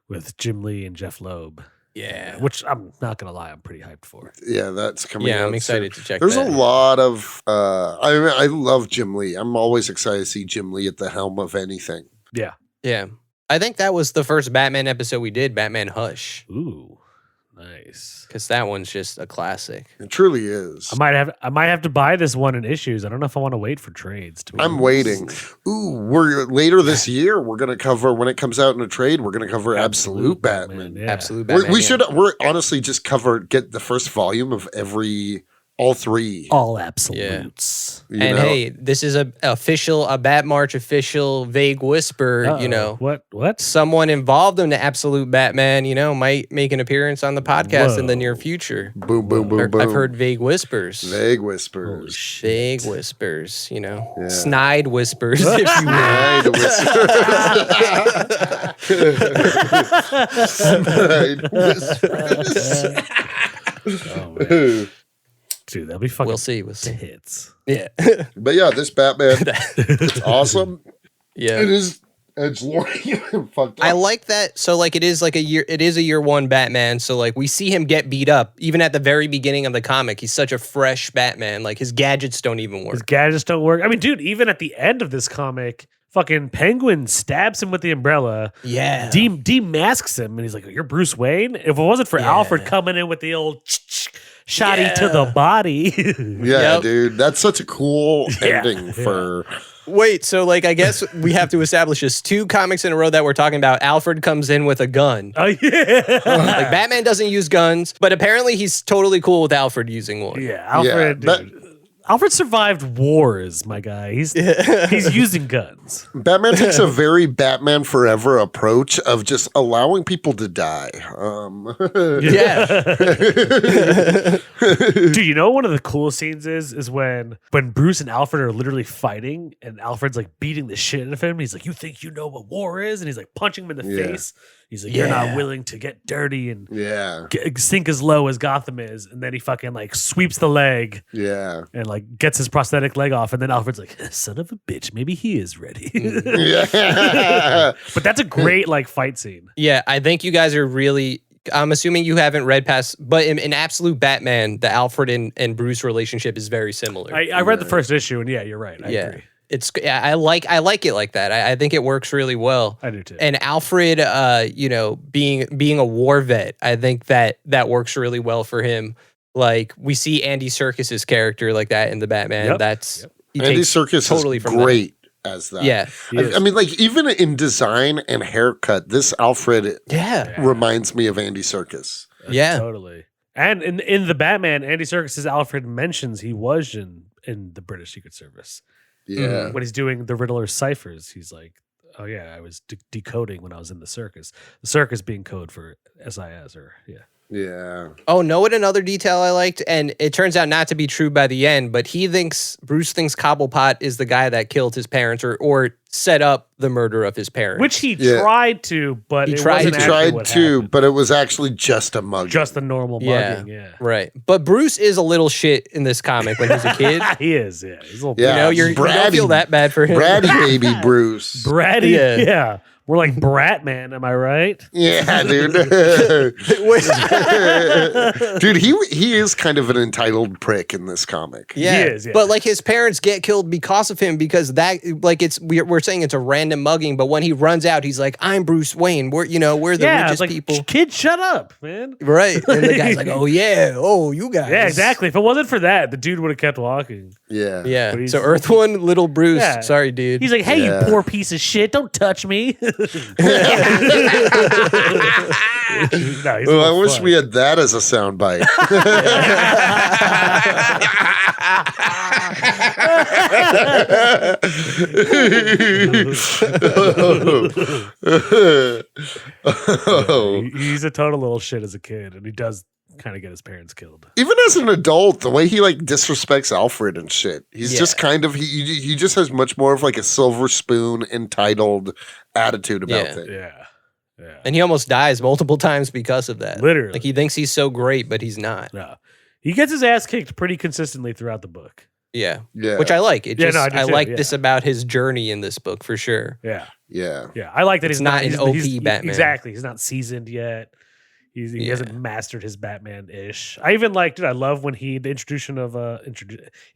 [SPEAKER 3] with Jim Lee and Jeff Loeb.
[SPEAKER 2] Yeah.
[SPEAKER 3] Which I'm not going to lie, I'm pretty hyped for.
[SPEAKER 1] Yeah, that's coming out.
[SPEAKER 2] Yeah, I'm excited to check
[SPEAKER 1] There's
[SPEAKER 2] that.
[SPEAKER 1] a lot of, I love Jim Lee. I'm always excited to see Jim Lee at the helm of anything.
[SPEAKER 3] Yeah.
[SPEAKER 2] Yeah. I think that was the first Batman episode we did, Batman Hush.
[SPEAKER 3] Ooh, nice.
[SPEAKER 2] Because that one's just a classic.
[SPEAKER 1] It truly is.
[SPEAKER 3] I might have to buy this one in issues. I don't know if I want to wait for trades. To be
[SPEAKER 1] I'm
[SPEAKER 3] honest.
[SPEAKER 1] waiting. Ooh, we're later this year. We're gonna cover when it comes out in a trade. We're gonna cover Absolute Batman.
[SPEAKER 3] Yeah.
[SPEAKER 2] Absolute Batman.
[SPEAKER 1] We're honestly just get the first volume of all 3.
[SPEAKER 3] All absolutes.
[SPEAKER 1] You
[SPEAKER 2] And
[SPEAKER 1] know?
[SPEAKER 2] hey, this is a BatMarch official vague whisper,
[SPEAKER 3] Uh-oh.
[SPEAKER 2] you know.
[SPEAKER 3] What?
[SPEAKER 2] Someone involved in the Absolute Batman, you know, might make an appearance on the podcast in the near future.
[SPEAKER 1] Boom, boom, boom, boom.
[SPEAKER 2] I've heard vague whispers.
[SPEAKER 1] Vague whispers.
[SPEAKER 2] Vague whispers, you know.
[SPEAKER 1] Yeah.
[SPEAKER 2] Snide whispers, if you will.
[SPEAKER 1] Snide whispers.
[SPEAKER 3] Oh, man. Dude, that'll be fucking
[SPEAKER 2] We'll see.
[SPEAKER 3] hits.
[SPEAKER 2] Yeah.
[SPEAKER 1] But yeah, this Batman, it's awesome.
[SPEAKER 2] Yeah.
[SPEAKER 1] It is edgelord. Fucked up.
[SPEAKER 2] I like that. So like it is a year 1 Batman. So like we see him get beat up even at the very beginning of the comic. He's such a fresh Batman. Like his gadgets don't even work.
[SPEAKER 3] His gadgets don't work. I mean, dude, even at the end of this comic, fucking Penguin stabs him with the umbrella.
[SPEAKER 2] Yeah.
[SPEAKER 3] Demasks him, and he's like, "You're Bruce Wayne." If it wasn't for Alfred coming in with the old shotty to the body.
[SPEAKER 1] Yeah, dude. That's such a cool ending for.
[SPEAKER 2] Wait, so like I guess we have to establish this 2 comics in a row that we're talking about. Alfred comes in with a gun.
[SPEAKER 3] Oh yeah.
[SPEAKER 2] Like Batman doesn't use guns, but apparently he's totally cool with Alfred using one.
[SPEAKER 3] Yeah, Alfred. Dude. Alfred survived wars, my guy. He's using guns.
[SPEAKER 1] Batman takes a very Batman Forever approach of just allowing people to die.
[SPEAKER 2] Yeah.
[SPEAKER 3] Dude, you know one of the coolest scenes is when Bruce and Alfred are literally fighting and Alfred's like beating the shit out of him. He's like, "You think you know what war is?" And he's like punching him in the face. He's like, "You're not willing to get dirty and sink as low as Gotham is." And then he fucking like sweeps the leg.
[SPEAKER 1] Yeah.
[SPEAKER 3] And like gets his prosthetic leg off. And then Alfred's like, "Son of a bitch, maybe he is ready."
[SPEAKER 1] Yeah.
[SPEAKER 3] But that's a great like fight scene.
[SPEAKER 2] Yeah, I think you guys are really. I'm assuming you haven't read past, but in Absolute Batman, the Alfred and Bruce relationship is very similar.
[SPEAKER 3] I read the first issue, and yeah, you're right. I agree.
[SPEAKER 2] I like it like that. I think it works really well.
[SPEAKER 3] I do too.
[SPEAKER 2] And Alfred, you know, being a war vet, I think that works really well for him. Like we see Andy Serkis's character like that in the Batman.
[SPEAKER 1] Andy
[SPEAKER 2] takes
[SPEAKER 1] Serkis
[SPEAKER 2] totally
[SPEAKER 1] is
[SPEAKER 2] from that.
[SPEAKER 1] great as that.
[SPEAKER 2] Yeah.
[SPEAKER 1] I mean, like, even in design and haircut, this Alfred reminds me of Andy Serkis.
[SPEAKER 2] Yeah.
[SPEAKER 3] Totally. And in the Batman, Andy Serkis's Alfred mentions he was in the British Secret Service.
[SPEAKER 1] Yeah.
[SPEAKER 3] When he's doing the Riddler ciphers, he's like, "Oh yeah, I was decoding when I was in the circus." The circus being code for SIS or
[SPEAKER 1] Yeah.
[SPEAKER 2] Oh, know what another detail I liked? And it turns out not to be true by the end, but Bruce thinks Cobblepot is the guy that killed his parents or set up the murder of his parents.
[SPEAKER 3] Which he tried to, but it wasn't
[SPEAKER 1] He
[SPEAKER 3] actually
[SPEAKER 1] tried
[SPEAKER 3] what
[SPEAKER 1] to,
[SPEAKER 3] happened.
[SPEAKER 1] but it was actually just a mugging.
[SPEAKER 3] Just a normal mugging, yeah.
[SPEAKER 2] Right. But Bruce is a little shit in this comic when he's a kid.
[SPEAKER 3] He is, yeah. He's a little
[SPEAKER 2] you don't feel that bad for him.
[SPEAKER 1] Bratty baby Bruce.
[SPEAKER 3] Bratty, yeah. We're like Bratman, am I right?
[SPEAKER 1] Yeah, dude. Dude, he is kind of an entitled prick in this comic.
[SPEAKER 2] Yeah.
[SPEAKER 3] He is, yeah.
[SPEAKER 2] But like his parents get killed because of him because that like we're saying it's a random mugging, but when he runs out, he's like, I'm Bruce Wayne. We're the richest
[SPEAKER 3] like,
[SPEAKER 2] people.
[SPEAKER 3] Kid, shut up, man.
[SPEAKER 2] Right. And the guy's like, oh yeah, oh you guys.
[SPEAKER 3] Yeah, exactly. If it wasn't for that, the dude would have kept walking.
[SPEAKER 1] Yeah.
[SPEAKER 2] Yeah. So Earth One, little Bruce.
[SPEAKER 3] Yeah.
[SPEAKER 2] Sorry, dude.
[SPEAKER 3] He's like, hey, you poor piece of shit, don't touch me.
[SPEAKER 1] I wish we had that as a soundbite.
[SPEAKER 3] He's a total little shit as a kid, and he does kind of get his parents killed.
[SPEAKER 1] Even as an adult, the way he like disrespects Alfred and shit, he's just kind of he just has much more of like a silver spoon entitled attitude about it.
[SPEAKER 3] Yeah.
[SPEAKER 2] And he almost dies multiple times because of that.
[SPEAKER 3] Literally.
[SPEAKER 2] Like he thinks he's so great, but he's not.
[SPEAKER 3] No. He gets his ass kicked pretty consistently throughout the book.
[SPEAKER 2] Yeah.
[SPEAKER 1] Yeah.
[SPEAKER 2] Which I like. It just I
[SPEAKER 3] too,
[SPEAKER 2] like this about his journey in this book for sure.
[SPEAKER 3] Yeah.
[SPEAKER 1] Yeah.
[SPEAKER 3] Yeah. I like that
[SPEAKER 2] It's
[SPEAKER 3] he's
[SPEAKER 2] not an OP Batman.
[SPEAKER 3] Exactly. He's not seasoned yet. He hasn't mastered his Batman-ish. I even like, dude, I love when the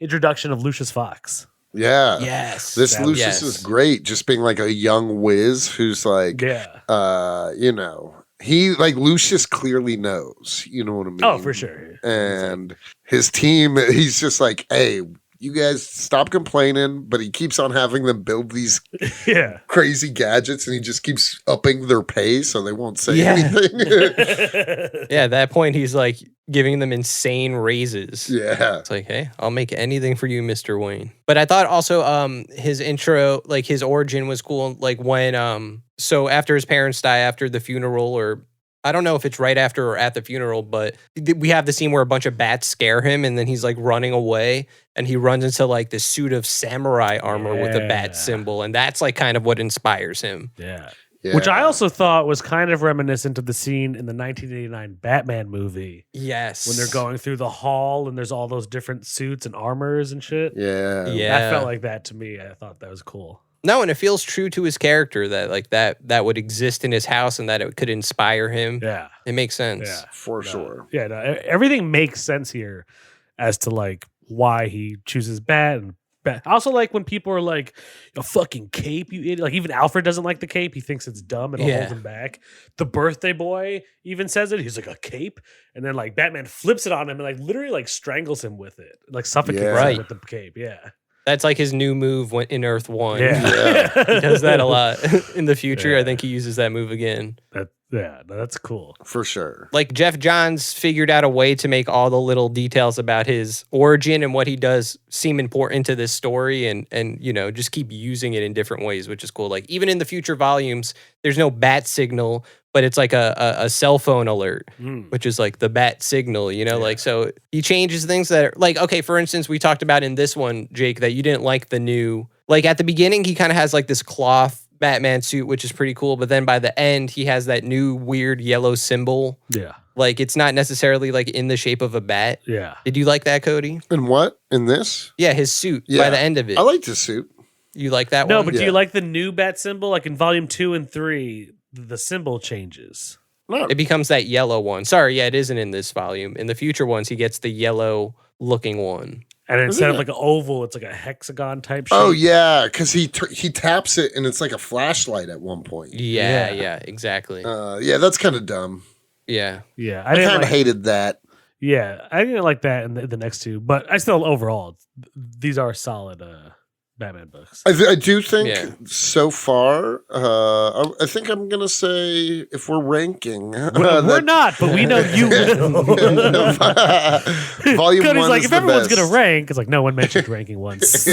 [SPEAKER 3] introduction of Lucius Fox.
[SPEAKER 1] Yeah.
[SPEAKER 2] Yes.
[SPEAKER 1] This Lucius is great, just being like a young whiz who's like, he like Lucius clearly knows, you know what I mean?
[SPEAKER 3] Oh, for sure.
[SPEAKER 1] And his team, he's just like, hey, you guys stop complaining, but he keeps on having them build these crazy gadgets and he just keeps upping their pay so they won't say anything.
[SPEAKER 2] At that point, he's like giving them insane raises.
[SPEAKER 1] Yeah.
[SPEAKER 2] It's like, hey, I'll make anything for you, Mr. Wayne. But I thought also his intro, like his origin was cool. Like when, so after his parents die, after the funeral, or I don't know if it's right after or at the funeral, but we have the scene where a bunch of bats scare him and then he's like running away and he runs into like this suit of samurai armor with a bat symbol. And that's like kind of what inspires him.
[SPEAKER 3] Yeah. Which I also thought was kind of reminiscent of the scene in the 1989 Batman movie.
[SPEAKER 2] Yes.
[SPEAKER 3] When they're going through the hall and there's all those different suits and armors and shit.
[SPEAKER 1] Yeah.
[SPEAKER 3] That felt like that to me. I thought that was cool.
[SPEAKER 2] No, and it feels true to his character that like that would exist in his house and that it could inspire him.
[SPEAKER 3] Yeah.
[SPEAKER 2] It makes sense.
[SPEAKER 1] Yeah, for sure.
[SPEAKER 3] Yeah, no, everything makes sense here as to like why he chooses Bat and Bat. I also like when people are like, a fucking cape, you idiot. Like even Alfred doesn't like the cape. He thinks it's dumb and it'll hold him back. The birthday boy even says it. He's like, a cape? And then like Batman flips it on him and like literally like strangles him with it. Like suffocates him with the cape. Yeah.
[SPEAKER 2] That's like his new move in Earth 1.
[SPEAKER 3] Yeah.
[SPEAKER 2] He does that a lot. In the future, I think he uses that move again.
[SPEAKER 3] That's cool.
[SPEAKER 1] For sure.
[SPEAKER 2] Like Geoff Johns figured out a way to make all the little details about his origin and what he does seem important to this story and just keep using it in different ways, which is cool. Like even in the future volumes, there's no bat signal, but it's like a cell phone alert, which is like the bat signal, like, so he changes things that are like, okay, for instance, we talked about in this one, Jake, that you didn't like the new, like at the beginning, he kind of has like this cloth Batman suit, which is pretty cool. But then by the end, he has that new weird yellow symbol.
[SPEAKER 3] Yeah.
[SPEAKER 2] Like it's not necessarily like in the shape of a bat.
[SPEAKER 3] Yeah.
[SPEAKER 2] Did you like that, Cody?
[SPEAKER 1] In what? In this?
[SPEAKER 2] Yeah, his suit by the end of it.
[SPEAKER 1] I liked his suit.
[SPEAKER 2] You like that one?
[SPEAKER 3] No, but do you like the new bat symbol? Like in volume 2 and 3, the symbol changes.
[SPEAKER 1] No.
[SPEAKER 2] It becomes that yellow one. Sorry, it isn't in this volume. In the future ones, he gets the yellow looking one.
[SPEAKER 3] And instead of like an oval, it's like a hexagon type shape.
[SPEAKER 1] Oh yeah, because he taps it and it's like a flashlight at one point.
[SPEAKER 2] Yeah, exactly.
[SPEAKER 1] Yeah, that's kind of dumb.
[SPEAKER 2] Yeah.
[SPEAKER 3] Yeah,
[SPEAKER 1] I kind of hated that.
[SPEAKER 3] Yeah, I didn't like that in the next two, but I still overall these are solid Batman books.
[SPEAKER 1] I do think so far. I think I'm gonna say if we're ranking,
[SPEAKER 3] We're not, but we know you will.
[SPEAKER 1] Volume
[SPEAKER 3] Cody's
[SPEAKER 1] one
[SPEAKER 3] like,
[SPEAKER 1] is
[SPEAKER 3] if
[SPEAKER 1] the
[SPEAKER 3] everyone's
[SPEAKER 1] best.
[SPEAKER 3] gonna rank, it's like no one mentioned ranking once.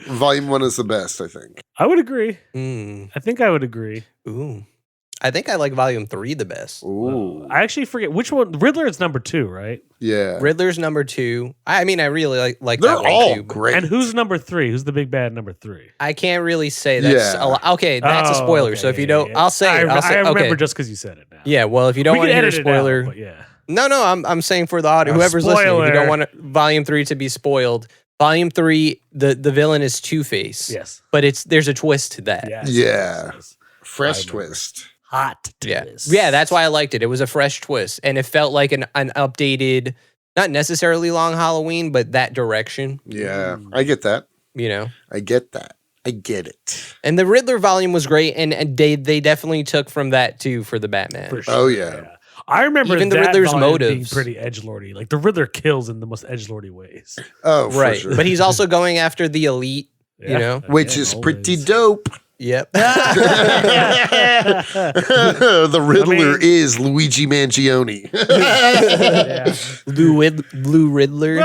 [SPEAKER 1] Volume 1 is the best, I think.
[SPEAKER 3] I would agree.
[SPEAKER 2] Mm.
[SPEAKER 3] I think I would agree.
[SPEAKER 2] Ooh. I think I like volume 3 the best.
[SPEAKER 1] Ooh,
[SPEAKER 3] I actually forget which one. Riddler is number 2, right?
[SPEAKER 1] yeah.
[SPEAKER 2] Riddler's number 2. I mean, I really like
[SPEAKER 1] They're
[SPEAKER 2] that one
[SPEAKER 1] all
[SPEAKER 2] too.
[SPEAKER 1] great.
[SPEAKER 3] And who's number 3? Who's the big bad number 3?
[SPEAKER 2] I can't really say that's
[SPEAKER 1] Yeah.
[SPEAKER 2] okay. That's a spoiler. So if you don't, I'll say it. I'll say
[SPEAKER 3] I remember
[SPEAKER 2] okay.
[SPEAKER 3] just because you said it now.
[SPEAKER 2] Yeah. Well, if you don't
[SPEAKER 3] We
[SPEAKER 2] want
[SPEAKER 3] can
[SPEAKER 2] to hear a
[SPEAKER 3] edit it out,
[SPEAKER 2] spoiler,
[SPEAKER 3] but yeah.
[SPEAKER 2] no. I'm saying for the audio,
[SPEAKER 3] A
[SPEAKER 2] whoever's listening, if you
[SPEAKER 3] spoiler.
[SPEAKER 2] don't want volume 3 to be spoiled. Volume 3, the villain is Two-Face.
[SPEAKER 3] Yes.
[SPEAKER 2] But it's a twist to that.
[SPEAKER 3] Yes.
[SPEAKER 1] Yeah.
[SPEAKER 3] Yes.
[SPEAKER 1] Fresh
[SPEAKER 3] I remember.
[SPEAKER 1] twist.
[SPEAKER 3] Hot
[SPEAKER 2] Yeah.
[SPEAKER 3] twist.
[SPEAKER 2] Yeah, that's why I liked it. It was a fresh twist. And it felt like an updated, not necessarily long Halloween, but that direction,
[SPEAKER 1] Yeah, I get that.
[SPEAKER 2] you know?
[SPEAKER 1] I get that. I get it.
[SPEAKER 2] And the Riddler volume was great, and they definitely took from that too for the Batman.
[SPEAKER 3] For sure.
[SPEAKER 1] Oh, yeah.
[SPEAKER 3] I remember
[SPEAKER 2] Even the
[SPEAKER 3] that
[SPEAKER 2] Riddler's
[SPEAKER 3] volume
[SPEAKER 2] motives.
[SPEAKER 3] being pretty edgelordy. Like the Riddler kills in the most edgelordy ways.
[SPEAKER 1] Oh, for
[SPEAKER 2] Right.
[SPEAKER 1] sure.
[SPEAKER 2] But he's also going after the elite, you know?
[SPEAKER 1] Which
[SPEAKER 3] Again,
[SPEAKER 1] is pretty
[SPEAKER 3] always.
[SPEAKER 1] dope.
[SPEAKER 2] Yep.
[SPEAKER 1] The Riddler is Luigi Mangione.
[SPEAKER 3] Yeah.
[SPEAKER 2] Blue Riddler.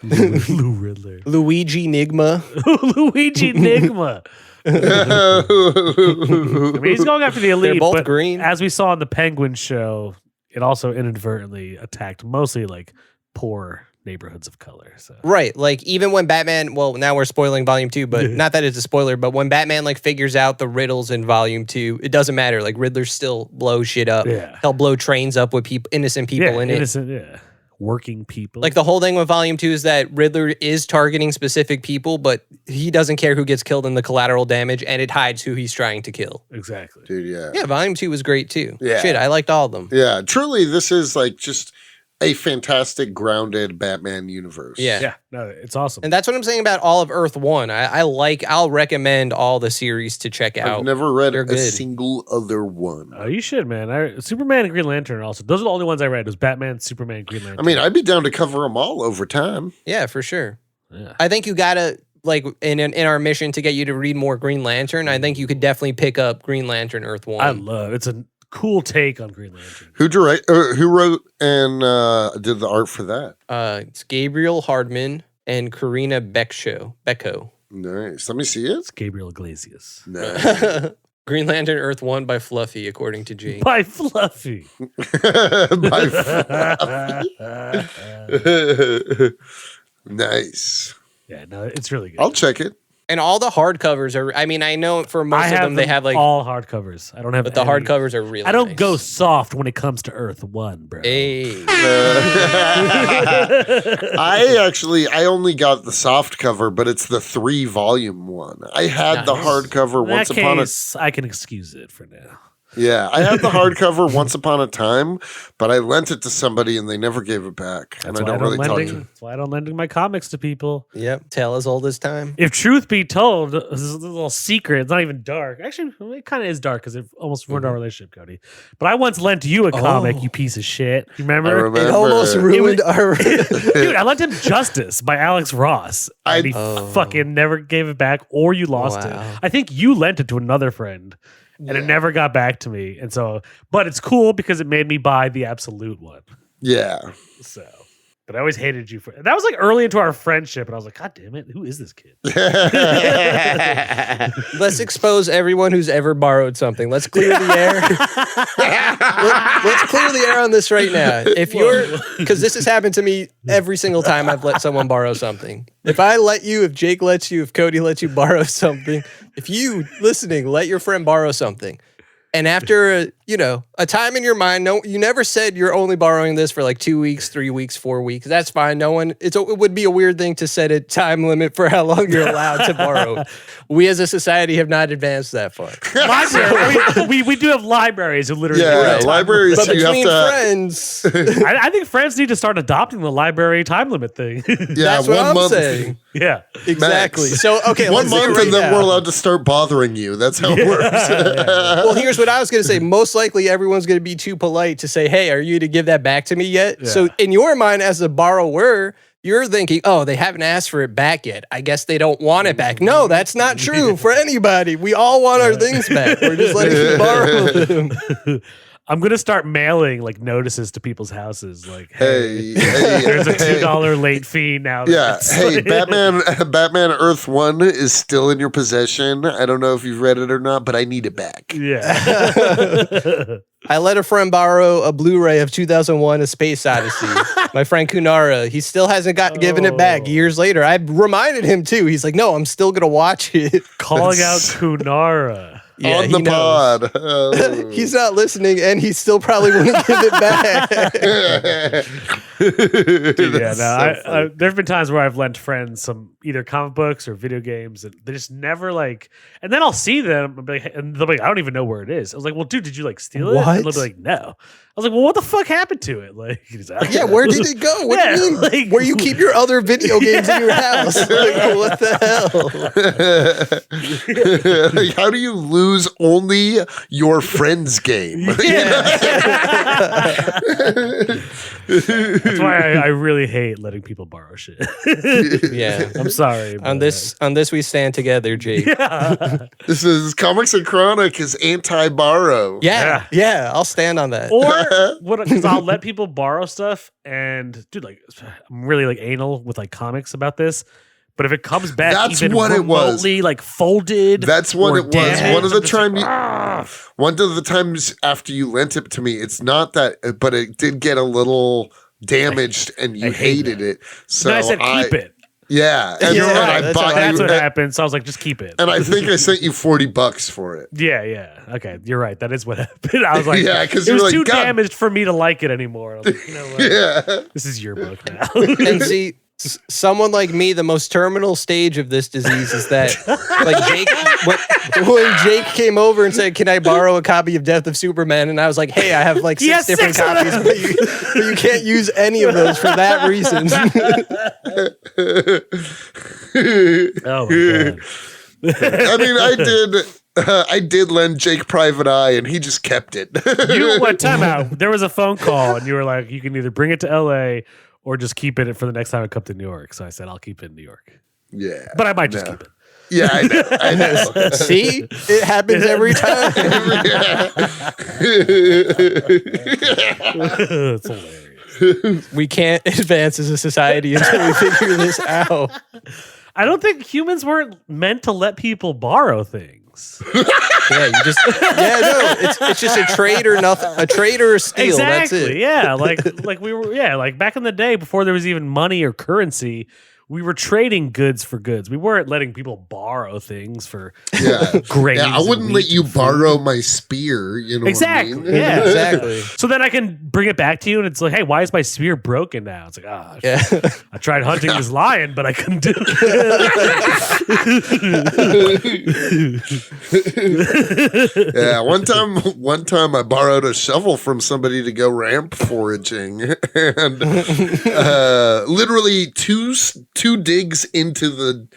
[SPEAKER 3] Blue Riddler.
[SPEAKER 2] Luigi Nigma.
[SPEAKER 3] Luigi Nigma. I mean, he's going after the elite.
[SPEAKER 2] They're both
[SPEAKER 3] but
[SPEAKER 2] green.
[SPEAKER 3] As we saw in the Penguin show, it also inadvertently attacked mostly like poor neighborhoods of color. So
[SPEAKER 2] Right. Like even when Batman, well, now we're spoiling volume 2, but not that it's a spoiler, but when Batman like figures out the riddles in volume 2, it doesn't matter. Like Riddler still blows shit up.
[SPEAKER 3] Yeah.
[SPEAKER 2] He'll blow trains up with people, innocent people in it.
[SPEAKER 3] innocent, yeah, working people.
[SPEAKER 2] Like the whole thing with volume 2 is that Riddler is targeting specific people, but he doesn't care who gets killed in the collateral damage, and it hides who he's trying to kill.
[SPEAKER 3] exactly.
[SPEAKER 1] Dude, yeah.
[SPEAKER 2] Yeah, volume 2 was great too.
[SPEAKER 1] Yeah.
[SPEAKER 2] Shit, I liked all of them.
[SPEAKER 1] Yeah, truly, this is like just a fantastic, grounded Batman universe.
[SPEAKER 2] Yeah.
[SPEAKER 3] Yeah, no, it's awesome.
[SPEAKER 2] And that's what I'm saying about all of Earth 1. I'll recommend all the series to check out.
[SPEAKER 1] I've never read
[SPEAKER 2] They're
[SPEAKER 1] a
[SPEAKER 2] good.
[SPEAKER 1] single other one.
[SPEAKER 3] Oh, you should, man. Superman and Green Lantern also. Those are the only ones I read. It was Batman, Superman, Green Lantern.
[SPEAKER 1] I mean, I'd be down to cover them all over time.
[SPEAKER 2] Yeah, for sure.
[SPEAKER 3] yeah.
[SPEAKER 2] I think you gotta, like, in our mission to get you to read more Green Lantern, I think you could definitely pick up Green Lantern Earth 1.
[SPEAKER 3] I love it's a cool take on Green Lantern.
[SPEAKER 1] Who wrote and did the art for that?
[SPEAKER 2] It's Gabriel Hardman and Karina Becko.
[SPEAKER 1] Nice. Let me see it.
[SPEAKER 3] It's Gabriel Iglesias.
[SPEAKER 1] Nice.
[SPEAKER 2] Green Lantern Earth 1 by Fluffy, according to Jake.
[SPEAKER 3] By Fluffy.
[SPEAKER 1] By Nice.
[SPEAKER 3] Yeah, no, it's really good.
[SPEAKER 1] I'll check it.
[SPEAKER 2] And all the hardcovers are, I mean, I know for most of them they have like,
[SPEAKER 3] all hardcovers. I don't have
[SPEAKER 2] but the
[SPEAKER 3] any.
[SPEAKER 2] hardcovers are really
[SPEAKER 3] I don't
[SPEAKER 2] nice.
[SPEAKER 3] go soft when it comes to Earth 1, bro.
[SPEAKER 2] Hey.
[SPEAKER 1] I only got the soft cover, but it's the 3-volume one. I had the
[SPEAKER 2] Nice.
[SPEAKER 1] hardcover
[SPEAKER 3] In
[SPEAKER 1] once
[SPEAKER 3] that
[SPEAKER 1] upon a
[SPEAKER 3] case, I can excuse it for now.
[SPEAKER 1] Yeah, I had the hardcover once upon a time, but I lent it to somebody and they never gave it back. And I don't really talk to them.
[SPEAKER 3] That's why I don't lend my comics to people.
[SPEAKER 2] Yep. Tale as old as time.
[SPEAKER 3] If truth be told, this is a little secret. It's not even dark. Actually, it kind of is dark because it almost ruined our relationship, Cody. But I once lent you a comic, you piece of shit. You remember?
[SPEAKER 1] I remember.
[SPEAKER 2] It almost ruined our.
[SPEAKER 3] Dude, I lent him Justice by Alex Ross. And he
[SPEAKER 2] Oh.
[SPEAKER 3] fucking never gave it back, or you lost
[SPEAKER 2] Wow.
[SPEAKER 3] it. I think you lent it to another friend, and it never got back to me. And so, but it's cool because it made me buy the absolute one.
[SPEAKER 1] Yeah.
[SPEAKER 3] So, but I always hated you for that. Was like early into our friendship, and I was like, God damn it, who is this kid?
[SPEAKER 2] Let's expose everyone who's ever borrowed something. Let's clear the air. Let's clear the air on this right now. If you're, because this has happened to me every single time I've let someone borrow something. If Jake lets you, if Cody lets you borrow something, if you listening, let your friend borrow something. And after, a time in your mind, no, you never said you're only borrowing this for like 2 weeks, 3 weeks, 4 weeks. That's fine. It would be a weird thing to set a time limit for how long you're allowed to borrow. We as a society have not advanced that far.
[SPEAKER 3] Library. I mean, we do have libraries who literally.
[SPEAKER 1] Yeah, libraries.
[SPEAKER 2] But
[SPEAKER 1] You have
[SPEAKER 2] between
[SPEAKER 1] to.
[SPEAKER 2] friends,
[SPEAKER 3] I think friends need to start adopting the library time limit thing.
[SPEAKER 1] Yeah,
[SPEAKER 2] that's what
[SPEAKER 1] 1
[SPEAKER 2] I'm
[SPEAKER 1] month.
[SPEAKER 2] saying.
[SPEAKER 3] Yeah.
[SPEAKER 2] Exactly.
[SPEAKER 1] Max.
[SPEAKER 2] So, okay,
[SPEAKER 1] 1
[SPEAKER 2] let's do it
[SPEAKER 1] month
[SPEAKER 2] right
[SPEAKER 1] and then
[SPEAKER 2] now.
[SPEAKER 1] we're allowed to start bothering you. That's how it works.
[SPEAKER 2] Well, here's what I was going to say. Most likely everyone's going to be too polite to say, hey, are you to give that back to me yet?
[SPEAKER 3] Yeah.
[SPEAKER 2] So in your mind as a borrower, you're thinking, oh, they haven't asked for it back yet. I guess they don't want it back. No, that's not true for anybody. We all want our things back. We're just letting you borrow them.
[SPEAKER 3] I'm gonna start mailing like notices to people's houses, like,
[SPEAKER 1] Hey,
[SPEAKER 3] there's a $2 late fee now.
[SPEAKER 1] Yeah.
[SPEAKER 3] It's
[SPEAKER 1] Hey,
[SPEAKER 3] like-
[SPEAKER 1] Batman Earth 1 is still in your possession. I don't know if you've read it or not, but I need it back.
[SPEAKER 3] Yeah.
[SPEAKER 2] I let a friend borrow a Blu-ray of 2001: A Space Odyssey. My friend Kunara, he still hasn't given it back years later. I reminded him too. He's like, no, I'm still gonna watch it.
[SPEAKER 3] Calling out Kunara.
[SPEAKER 2] Yeah,
[SPEAKER 1] On the
[SPEAKER 2] he knows.
[SPEAKER 1] pod. Oh.
[SPEAKER 2] He's not listening, and he still probably wouldn't give it back.
[SPEAKER 3] There's been times where I've lent friends some either comic books or video games, and they just never like. And then I'll see them, and they'll be like, "I don't even know where it is." I was like, "Well, dude, did you like steal it?" And they'll be like, "No." I was like, "Well, what the fuck happened to it?" Like, he's like,
[SPEAKER 2] Yeah, where did it go? What do you mean?
[SPEAKER 3] like,
[SPEAKER 2] Where you keep your other video games in your house? Like, what the hell?
[SPEAKER 1] Like, how do you lose only your friend's game?
[SPEAKER 3] That's why I really hate letting people borrow shit.
[SPEAKER 2] Yeah.
[SPEAKER 3] I'm sorry.
[SPEAKER 2] On this we stand together, Jake.
[SPEAKER 3] Yeah.
[SPEAKER 1] This is Comics and Chronic is anti-borrow.
[SPEAKER 2] Yeah, I'll stand on that.
[SPEAKER 3] Or what? Because I'll let people borrow stuff, and dude, like, I'm really like anal with like comics about this. But if it comes back,
[SPEAKER 1] That's
[SPEAKER 3] even
[SPEAKER 1] what it was.
[SPEAKER 3] remotely like folded,
[SPEAKER 1] That's what
[SPEAKER 3] or
[SPEAKER 1] it was.
[SPEAKER 3] damaged,
[SPEAKER 1] One of the
[SPEAKER 3] I'm just like,
[SPEAKER 1] one of the times after you lent it to me, it's not that, but it did get a little damaged, and you
[SPEAKER 3] I hate
[SPEAKER 1] hated it. So
[SPEAKER 3] I said keep it.
[SPEAKER 1] Yeah, and,
[SPEAKER 2] You're
[SPEAKER 1] and
[SPEAKER 2] right.
[SPEAKER 1] I
[SPEAKER 2] That's
[SPEAKER 1] bought
[SPEAKER 3] That's
[SPEAKER 1] you,
[SPEAKER 3] what happened. So I was like, just keep it.
[SPEAKER 1] and I think I sent you $40 for it.
[SPEAKER 3] Yeah. Okay, you're right. That is what happened. I was like,
[SPEAKER 1] Yeah, 'cause
[SPEAKER 3] it
[SPEAKER 1] you
[SPEAKER 3] was
[SPEAKER 1] were like,
[SPEAKER 3] too
[SPEAKER 1] God.
[SPEAKER 3] damaged for me to like it anymore. I was like, you know what?
[SPEAKER 1] Yeah.
[SPEAKER 3] This is your book now.
[SPEAKER 2] And see, someone like me, the most terminal stage of this disease is that, like Jake, when Jake came over and said, "Can I borrow a copy of Death of Superman?" and I was like, "Hey, I have like
[SPEAKER 3] He has
[SPEAKER 2] 6 different
[SPEAKER 3] 6 of
[SPEAKER 2] copies, but you can't use any of those for that reason."
[SPEAKER 3] Oh my god.
[SPEAKER 1] I mean, I did lend Jake Private Eye, and he just kept it.
[SPEAKER 3] You what time out? There was a phone call, and you were like, you can either bring it to LA or just keep it for the next time I come to New York. So I said, I'll keep it in New York.
[SPEAKER 1] Yeah,
[SPEAKER 3] But I might just keep it.
[SPEAKER 1] Yeah, I know.
[SPEAKER 2] See, it happens every time.
[SPEAKER 3] It's hilarious.
[SPEAKER 2] We can't advance as a society until we figure this out.
[SPEAKER 3] I don't think humans weren't meant to let people borrow things.
[SPEAKER 2] Yeah, no, it's just a trade or nothing, a trade or a steal.
[SPEAKER 3] Exactly.
[SPEAKER 2] That's it.
[SPEAKER 3] Yeah. Like we were. Yeah. Like back in the day, before there was even money or currency, we were trading goods for goods. We weren't letting people borrow things for grains.
[SPEAKER 1] Yeah, I
[SPEAKER 3] and
[SPEAKER 1] wou't
[SPEAKER 3] wheat
[SPEAKER 1] let you
[SPEAKER 3] and food.
[SPEAKER 1] borrow my spear. You know
[SPEAKER 3] Exactly.
[SPEAKER 1] what I mean?
[SPEAKER 3] Yeah.
[SPEAKER 2] Exactly.
[SPEAKER 3] So then I can bring it back to you, and it's like, hey, why is my spear broken now? It's like,
[SPEAKER 2] Yeah.
[SPEAKER 3] I tried hunting this lion, but I couldn't do it.
[SPEAKER 1] Yeah, one time I borrowed a shovel from somebody to go ramp foraging, and literally two digs into the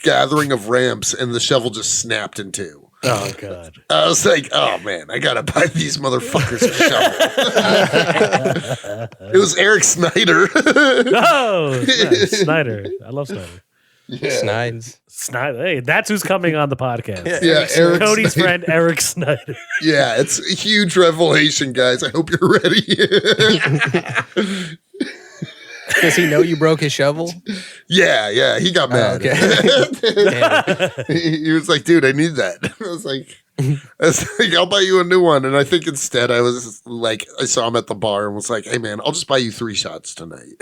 [SPEAKER 1] gathering of ramps, and the shovel just snapped in two.
[SPEAKER 3] Oh god!
[SPEAKER 1] I was like, oh man, I gotta buy these motherfuckers a shovel. It was Eric Snyder.
[SPEAKER 3] Oh, nice. Snyder! I love Snyder.
[SPEAKER 2] Snides.
[SPEAKER 3] Snyder. Hey, that's who's coming on the podcast.
[SPEAKER 1] Yeah, Eric
[SPEAKER 3] Cody's
[SPEAKER 1] Snyder.
[SPEAKER 3] friend Eric Snyder.
[SPEAKER 1] Yeah, it's a huge revelation, guys. I hope you're ready.
[SPEAKER 2] Does he know you broke his shovel?
[SPEAKER 1] Yeah, he got mad. He was like, dude, I need that. I was like, I'll buy you a new one. And I think instead I was like, I saw him at the bar and was like, hey man, I'll just buy you 3 shots tonight.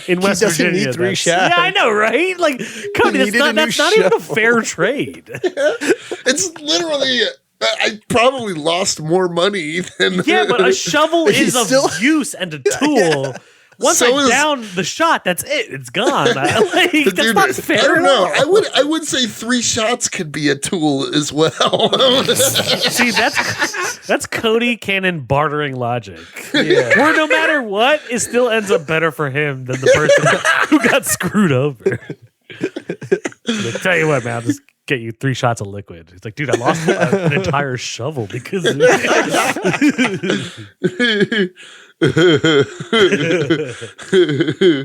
[SPEAKER 3] In West
[SPEAKER 2] doesn't
[SPEAKER 3] Virginia,
[SPEAKER 2] need 3
[SPEAKER 3] that's-
[SPEAKER 2] shots.
[SPEAKER 3] Yeah, I know, right? Like, Cody, that's
[SPEAKER 2] needed a
[SPEAKER 3] not
[SPEAKER 2] new
[SPEAKER 3] even a
[SPEAKER 2] shovel.
[SPEAKER 3] fair trade.
[SPEAKER 1] It's literally, I probably lost more money than.
[SPEAKER 3] Yeah, but a shovel is of
[SPEAKER 2] still-
[SPEAKER 3] use and a tool. once I down the shot, that's it. It's gone. That's
[SPEAKER 1] Dude,
[SPEAKER 3] not fair.
[SPEAKER 1] I don't know. I would say 3 shots could be a tool as well.
[SPEAKER 3] See, that's Cody Cannon bartering logic. Yeah. Where no matter what, it still ends up better for him than the person who got screwed over. Like, tell you what, man, I'll just get you 3 shots of liquid. It's like, dude, I lost an entire shovel because of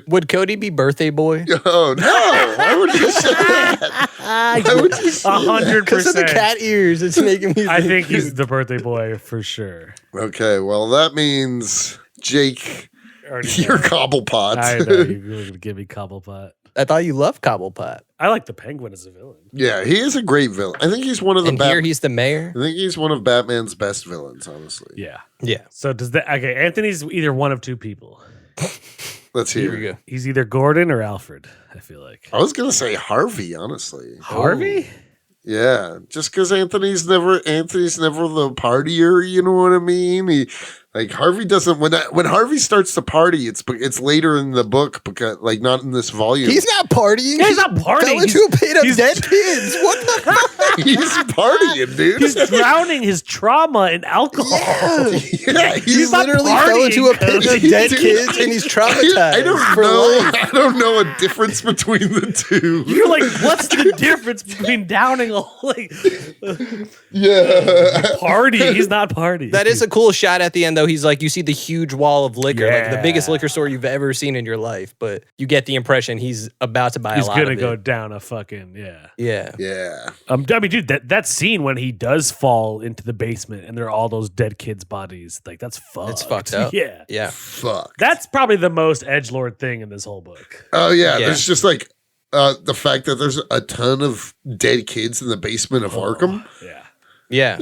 [SPEAKER 2] Would Cody be birthday boy?
[SPEAKER 1] Oh no! Why would you say that? Why would you say
[SPEAKER 3] 100%.
[SPEAKER 2] Because of the cat ears, it's making me.
[SPEAKER 3] I think he's the birthday boy for sure.
[SPEAKER 1] Okay, well that means Jake, you're Cobblepot.
[SPEAKER 3] I know you're going to give me Cobblepot.
[SPEAKER 2] I thought you loved Cobblepot.
[SPEAKER 3] I like the Penguin as a villain.
[SPEAKER 1] Yeah, he is a great villain. I think he's one of the.
[SPEAKER 2] And here he's the mayor.
[SPEAKER 1] I think he's one of Batman's best villains, honestly.
[SPEAKER 3] Yeah.
[SPEAKER 2] Yeah.
[SPEAKER 3] So does that? Okay, Anthony's either one of 2 people.
[SPEAKER 1] Let's hear.
[SPEAKER 2] Here we go.
[SPEAKER 3] He's either Gordon or Alfred. I feel like
[SPEAKER 1] I was gonna say Harvey, honestly.
[SPEAKER 3] Harvey.
[SPEAKER 1] Yeah, just because Anthony's never the partier. You know what I mean? Like Harvey doesn't when Harvey starts to party, it's later in the book because like not in this volume.
[SPEAKER 2] He's not partying.
[SPEAKER 3] Yeah, he's not partying.
[SPEAKER 2] Going to a pit of dead kids. What the fuck?
[SPEAKER 1] He's partying, dude.
[SPEAKER 3] He's drowning his trauma in alcohol.
[SPEAKER 1] Yeah,
[SPEAKER 2] He
[SPEAKER 3] not
[SPEAKER 2] literally fell into a pit of
[SPEAKER 3] Cody.
[SPEAKER 2] dead
[SPEAKER 1] Dude,
[SPEAKER 2] kids and he's traumatized.
[SPEAKER 1] I don't
[SPEAKER 2] for
[SPEAKER 1] know.
[SPEAKER 2] life.
[SPEAKER 1] I don't know a difference between the two.
[SPEAKER 3] You're like, what's the difference between downing a like
[SPEAKER 1] Yeah.
[SPEAKER 3] party? He's not partying.
[SPEAKER 2] That is a cool shot at the end, though. He's like, you see the huge wall of liquor, like the biggest
[SPEAKER 3] Yeah.
[SPEAKER 2] liquor store you've ever seen in your life, but you get the impression he's about to buy
[SPEAKER 3] He's
[SPEAKER 2] a lot
[SPEAKER 3] gonna
[SPEAKER 2] of
[SPEAKER 3] go
[SPEAKER 2] it.
[SPEAKER 3] down a fucking
[SPEAKER 2] Yeah.
[SPEAKER 1] Yeah.
[SPEAKER 3] I mean, dude, that scene when he does fall into the basement and there are all those dead kids' bodies, like that's fucked.
[SPEAKER 2] It's fucked up.
[SPEAKER 3] Yeah,
[SPEAKER 2] Yeah.
[SPEAKER 1] Fuck.
[SPEAKER 3] that's probably the most edgelord thing in this whole book.
[SPEAKER 1] Oh yeah,
[SPEAKER 2] Yeah.
[SPEAKER 1] there's just like the fact that there's a ton of dead kids in the basement of Arkham.
[SPEAKER 3] Yeah,
[SPEAKER 2] Yeah.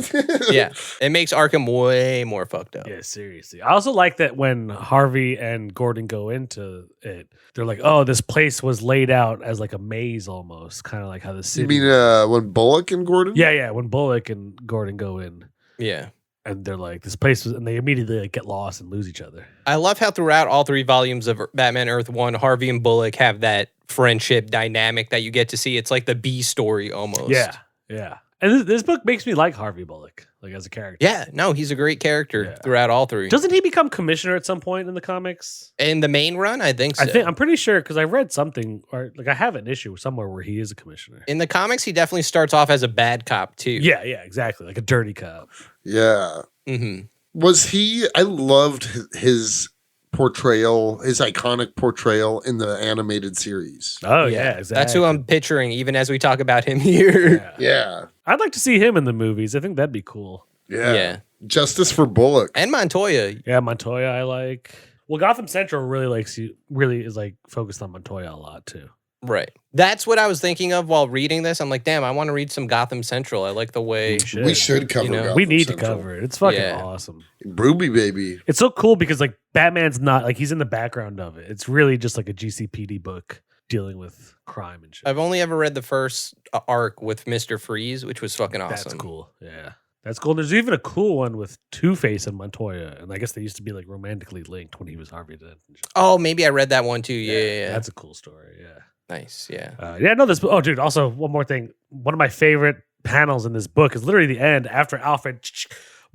[SPEAKER 2] Yeah. It makes Arkham way more fucked up.
[SPEAKER 3] yeah, seriously. I also like that when Harvey and Gordon go into it, they're like, "Oh, this place was laid out as like a maze, almost, kind of like how the
[SPEAKER 1] You
[SPEAKER 3] city."
[SPEAKER 1] mean when Bullock and Gordon?
[SPEAKER 3] yeah. When Bullock and Gordon go in,
[SPEAKER 2] Yeah.
[SPEAKER 3] and they're like, "This place was," and they immediately like, get lost and lose each other.
[SPEAKER 2] I love how throughout all 3 volumes of Batman Earth 1, Harvey and Bullock have that friendship dynamic that you get to see. It's like the B story almost.
[SPEAKER 3] Yeah. And this book makes me like Harvey Bullock, like as a character.
[SPEAKER 2] Yeah. No, he's a great character
[SPEAKER 3] Yeah.
[SPEAKER 2] throughout all 3.
[SPEAKER 3] Doesn't he become commissioner at some point in the comics?
[SPEAKER 2] In the main run, I think so.
[SPEAKER 3] I'm pretty sure because I read something or like I have an issue somewhere where he is a commissioner.
[SPEAKER 2] In the comics, he definitely starts off as a bad cop, too.
[SPEAKER 3] Yeah, exactly, like a dirty cop.
[SPEAKER 1] Yeah.
[SPEAKER 2] Mm-hmm.
[SPEAKER 1] Was he? I loved his portrayal, his iconic portrayal in the animated series.
[SPEAKER 3] Oh yeah, exactly.
[SPEAKER 2] That's who I'm picturing, even as we talk about him here.
[SPEAKER 3] Yeah.
[SPEAKER 1] Yeah.
[SPEAKER 3] I'd like to see him in the movies. I think that'd be cool.
[SPEAKER 1] Yeah.
[SPEAKER 2] Yeah.
[SPEAKER 1] Justice for Bullock.
[SPEAKER 2] And Montoya.
[SPEAKER 3] Yeah, Montoya, I like. Well, Gotham Central really is like focused on Montoya a lot too.
[SPEAKER 2] Right. That's what I was thinking of while reading this. I'm like, damn, I want to read some Gotham Central. I like the way.
[SPEAKER 1] We should cover
[SPEAKER 2] You know,
[SPEAKER 1] Gotham
[SPEAKER 3] We need
[SPEAKER 1] Central.
[SPEAKER 3] to cover it. It's fucking
[SPEAKER 2] Yeah.
[SPEAKER 3] awesome.
[SPEAKER 1] Ruby baby.
[SPEAKER 3] It's so cool because like Batman's not like he's in the background of it. It's really just like a GCPD book dealing with crime and shit.
[SPEAKER 2] I've only ever read the first arc with Mr. Freeze, which was fucking awesome.
[SPEAKER 3] That's cool. Yeah. That's cool. There's even a cool one with Two-Face and Montoya. And I guess they used to be like romantically linked when he was Harvey Dent.
[SPEAKER 2] Oh, maybe I read that one too. Yeah.
[SPEAKER 3] That's a cool story. Yeah.
[SPEAKER 2] Nice. Yeah.
[SPEAKER 3] No, this. Oh, dude. Also, one more thing. One of my favorite panels in this book is literally the end after Alfred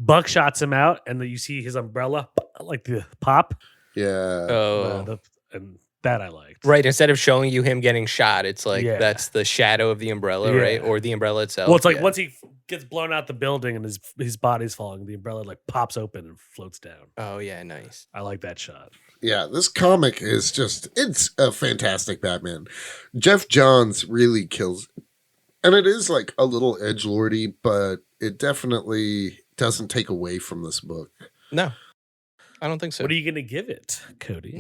[SPEAKER 3] buckshots him out, and then you see his umbrella, like the pop.
[SPEAKER 1] Yeah.
[SPEAKER 2] Oh.
[SPEAKER 3] And that I liked.
[SPEAKER 2] Right. Instead of showing you him getting shot, it's like
[SPEAKER 3] Yeah.
[SPEAKER 2] that's the shadow of the umbrella,
[SPEAKER 3] Yeah.
[SPEAKER 2] right? Or the umbrella itself.
[SPEAKER 3] Well, it's like
[SPEAKER 2] Yeah.
[SPEAKER 3] once he gets blown out the building and his body's falling, the umbrella like pops open and floats down.
[SPEAKER 2] Oh, yeah. Nice.
[SPEAKER 3] I like that shot.
[SPEAKER 1] Yeah, this comic is it's a fantastic Batman. Geoff Johns really kills. And it is like a little edgelordy, but it definitely doesn't take away from this book.
[SPEAKER 2] No, I don't think so.
[SPEAKER 3] What are you gonna give it, Cody?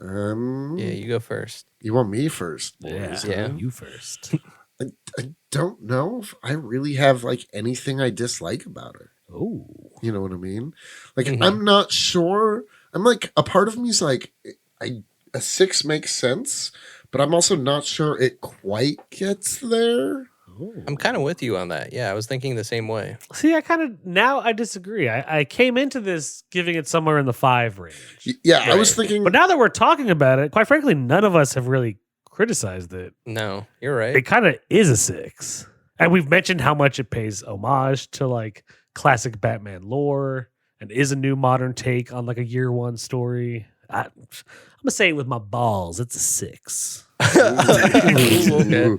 [SPEAKER 2] Yeah, you go first.
[SPEAKER 1] You want me first, boys?
[SPEAKER 2] Yeah.
[SPEAKER 3] You first.
[SPEAKER 1] I don't know if I really have like anything I dislike about it.
[SPEAKER 3] Oh,
[SPEAKER 1] You know what I mean? Like,
[SPEAKER 2] Mhm.
[SPEAKER 1] I'm not sure. I'm like, a part of me is like, a 6 makes sense, but I'm also not sure it quite gets there.
[SPEAKER 2] I'm kind of with you on that. Yeah, I was thinking the same way.
[SPEAKER 3] See, now I disagree. I came into this giving it somewhere in the 5 range.
[SPEAKER 1] Yeah, right. I was thinking.
[SPEAKER 3] But now that we're talking about it, quite frankly, none of us have really criticized it.
[SPEAKER 2] No, you're right.
[SPEAKER 3] It kind of is a 6. And we've mentioned how much it pays homage to like classic Batman lore and is a new modern take on like a year 1 story. I'm going to say it with my balls. It's a 6.
[SPEAKER 1] Okay.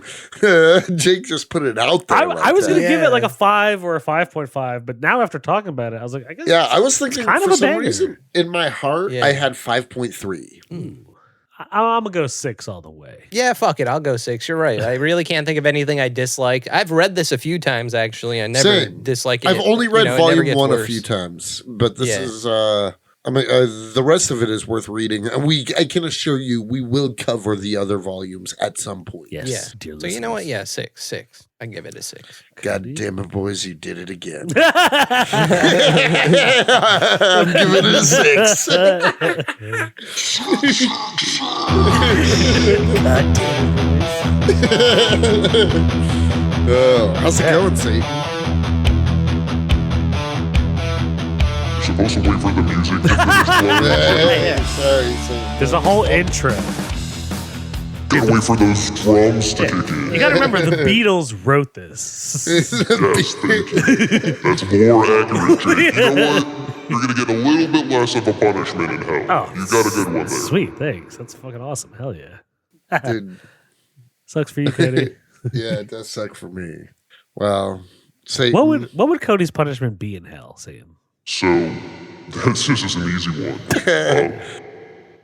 [SPEAKER 1] Jake just put it out there.
[SPEAKER 3] I was going to give it like a 5 or a 5.5, but now after talking about it, I was like, I guess.
[SPEAKER 1] Yeah, I was thinking
[SPEAKER 3] kind
[SPEAKER 1] for
[SPEAKER 3] of
[SPEAKER 1] some reason in my heart, I had 5.3.
[SPEAKER 3] I'm going to go 6 all the way.
[SPEAKER 2] Yeah, fuck it. I'll go 6. You're right. I really can't think of anything I dislike. I've read this a few times, actually. I never dislike it.
[SPEAKER 1] I've only read volume 1 a few times, but this is... I mean, the rest of it is worth reading, and I can assure you, we will cover the other volumes at some point.
[SPEAKER 3] Yes,
[SPEAKER 2] dear listeners. So you know what? Yeah, 6. I give it a 6.
[SPEAKER 1] God damn it, boys! You did it again. I'm giving it a 6.
[SPEAKER 3] God damn
[SPEAKER 1] it. How's it going, Satan?
[SPEAKER 4] Supposed to wait for the music to
[SPEAKER 1] Sorry.
[SPEAKER 3] There's a whole intro.
[SPEAKER 4] Gotta wait for those drums to kick in.
[SPEAKER 3] You gotta remember, the Beatles wrote this.
[SPEAKER 4] Yes, thank you. That's more accurate, Jake. You know what? You're gonna get a little bit less of a punishment in hell.
[SPEAKER 3] Oh,
[SPEAKER 4] you got a good one there.
[SPEAKER 3] Sweet, thanks. That's fucking awesome. Hell yeah.
[SPEAKER 1] Dude.
[SPEAKER 3] Sucks for you, Cody.
[SPEAKER 1] Yeah, it does suck for me. Well, Satan.
[SPEAKER 3] What would Cody's punishment be in hell, Satan?
[SPEAKER 4] So, that's just an easy one.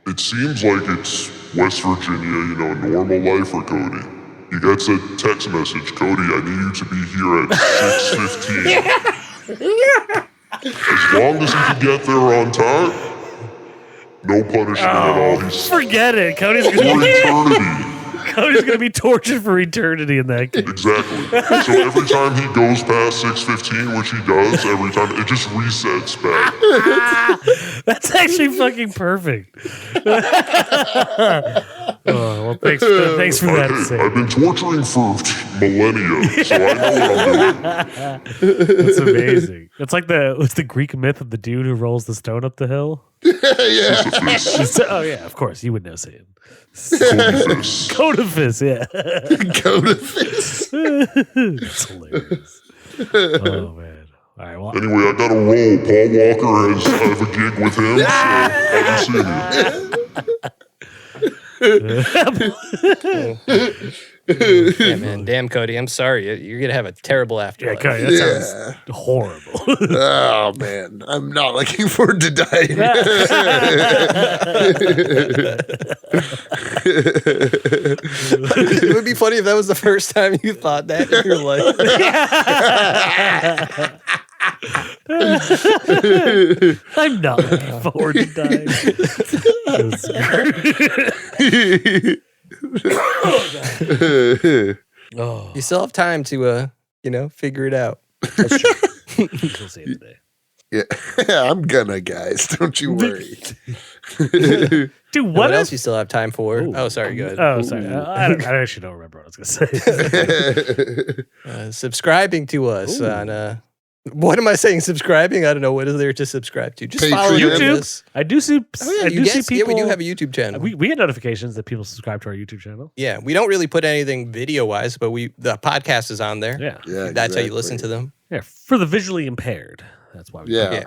[SPEAKER 4] It seems like it's West Virginia, normal life for Cody. He gets a text message, Cody, I need you to be here at 6:15. As long as he can get there on time, no punishment at all.
[SPEAKER 3] Forget it. Cody's gonna be tortured for eternity in that case.
[SPEAKER 4] Exactly. So every time he goes past 6:15, which he does every time, it just resets back.
[SPEAKER 3] That's actually fucking perfect. Well, thanks for that.
[SPEAKER 4] I've been torturing for millennia, so I know what I'm doing.
[SPEAKER 3] That's amazing. It's like what's the Greek myth of the dude who rolls the stone up the hill?
[SPEAKER 1] Yeah.
[SPEAKER 3] Oh yeah, of course you would know, Satan.
[SPEAKER 4] Codifice.
[SPEAKER 3] Codifice, yeah.
[SPEAKER 1] Codifice.
[SPEAKER 3] It's hilarious. Oh man. All right. Well,
[SPEAKER 4] anyway, I got a roll. Paul Walker I have a gig with him, so have you seen
[SPEAKER 2] Yeah, man. Damn, Cody. I'm sorry. You're going to have a terrible afterlife.
[SPEAKER 3] Yeah, Cody, that sounds horrible.
[SPEAKER 1] Oh, man. I'm not looking forward to dying.
[SPEAKER 2] It would be funny if that was the first time you thought that in your life.
[SPEAKER 3] I'm not looking forward to dying.
[SPEAKER 2] You still have time to, figure it out.
[SPEAKER 3] That's true. We'll see it today.
[SPEAKER 1] Yeah, I'm gonna, guys. Don't you worry.
[SPEAKER 3] Dude,
[SPEAKER 2] what else you still have time for? Ooh. Oh, sorry. Go ahead.
[SPEAKER 3] Oh, sorry. I actually don't remember what I was going to
[SPEAKER 2] say. Subscribing to us on... what am I saying? Subscribing? I don't know. What is there to subscribe to? Just follow
[SPEAKER 3] YouTube. I do see. I do see people.
[SPEAKER 2] Yeah, we do have a YouTube channel.
[SPEAKER 3] We get notifications that people subscribe to our YouTube channel.
[SPEAKER 2] Yeah, we don't really put anything video wise, but the podcast is on there.
[SPEAKER 3] Yeah,
[SPEAKER 2] that's how you listen to them.
[SPEAKER 3] Yeah, for the visually impaired. That's why.
[SPEAKER 1] We
[SPEAKER 3] yeah,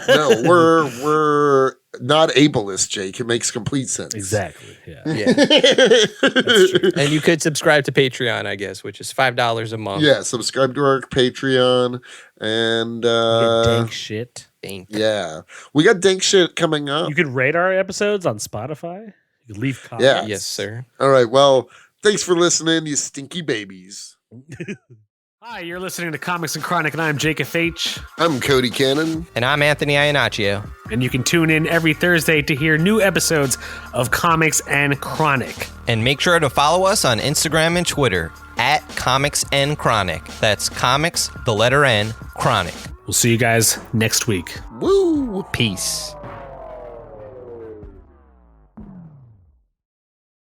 [SPEAKER 1] No, we're not ableist, Jake. It makes complete sense.
[SPEAKER 3] Exactly. Yeah.
[SPEAKER 2] That's true. And you could subscribe to Patreon, I guess, which is $5 a month.
[SPEAKER 1] Yeah, subscribe to our Patreon and
[SPEAKER 3] dank shit.
[SPEAKER 1] Yeah, we got dank shit coming up.
[SPEAKER 3] You could rate our episodes on Spotify. You could leave comments.
[SPEAKER 1] Yeah.
[SPEAKER 2] Yes, sir.
[SPEAKER 1] All right. Well, thanks for listening, you stinky babies.
[SPEAKER 3] Hi, you're listening to Comics and Chronic, and I'm Jacob H.
[SPEAKER 1] I'm Cody Cannon.
[SPEAKER 2] And I'm Anthony Iannaccio.
[SPEAKER 3] And you can tune in every Thursday to hear new episodes of Comics and Chronic.
[SPEAKER 2] And make sure to follow us on Instagram and Twitter at Comics and Chronic. That's Comics, the letter N, Chronic.
[SPEAKER 3] We'll see you guys next week.
[SPEAKER 1] Woo!
[SPEAKER 2] Peace.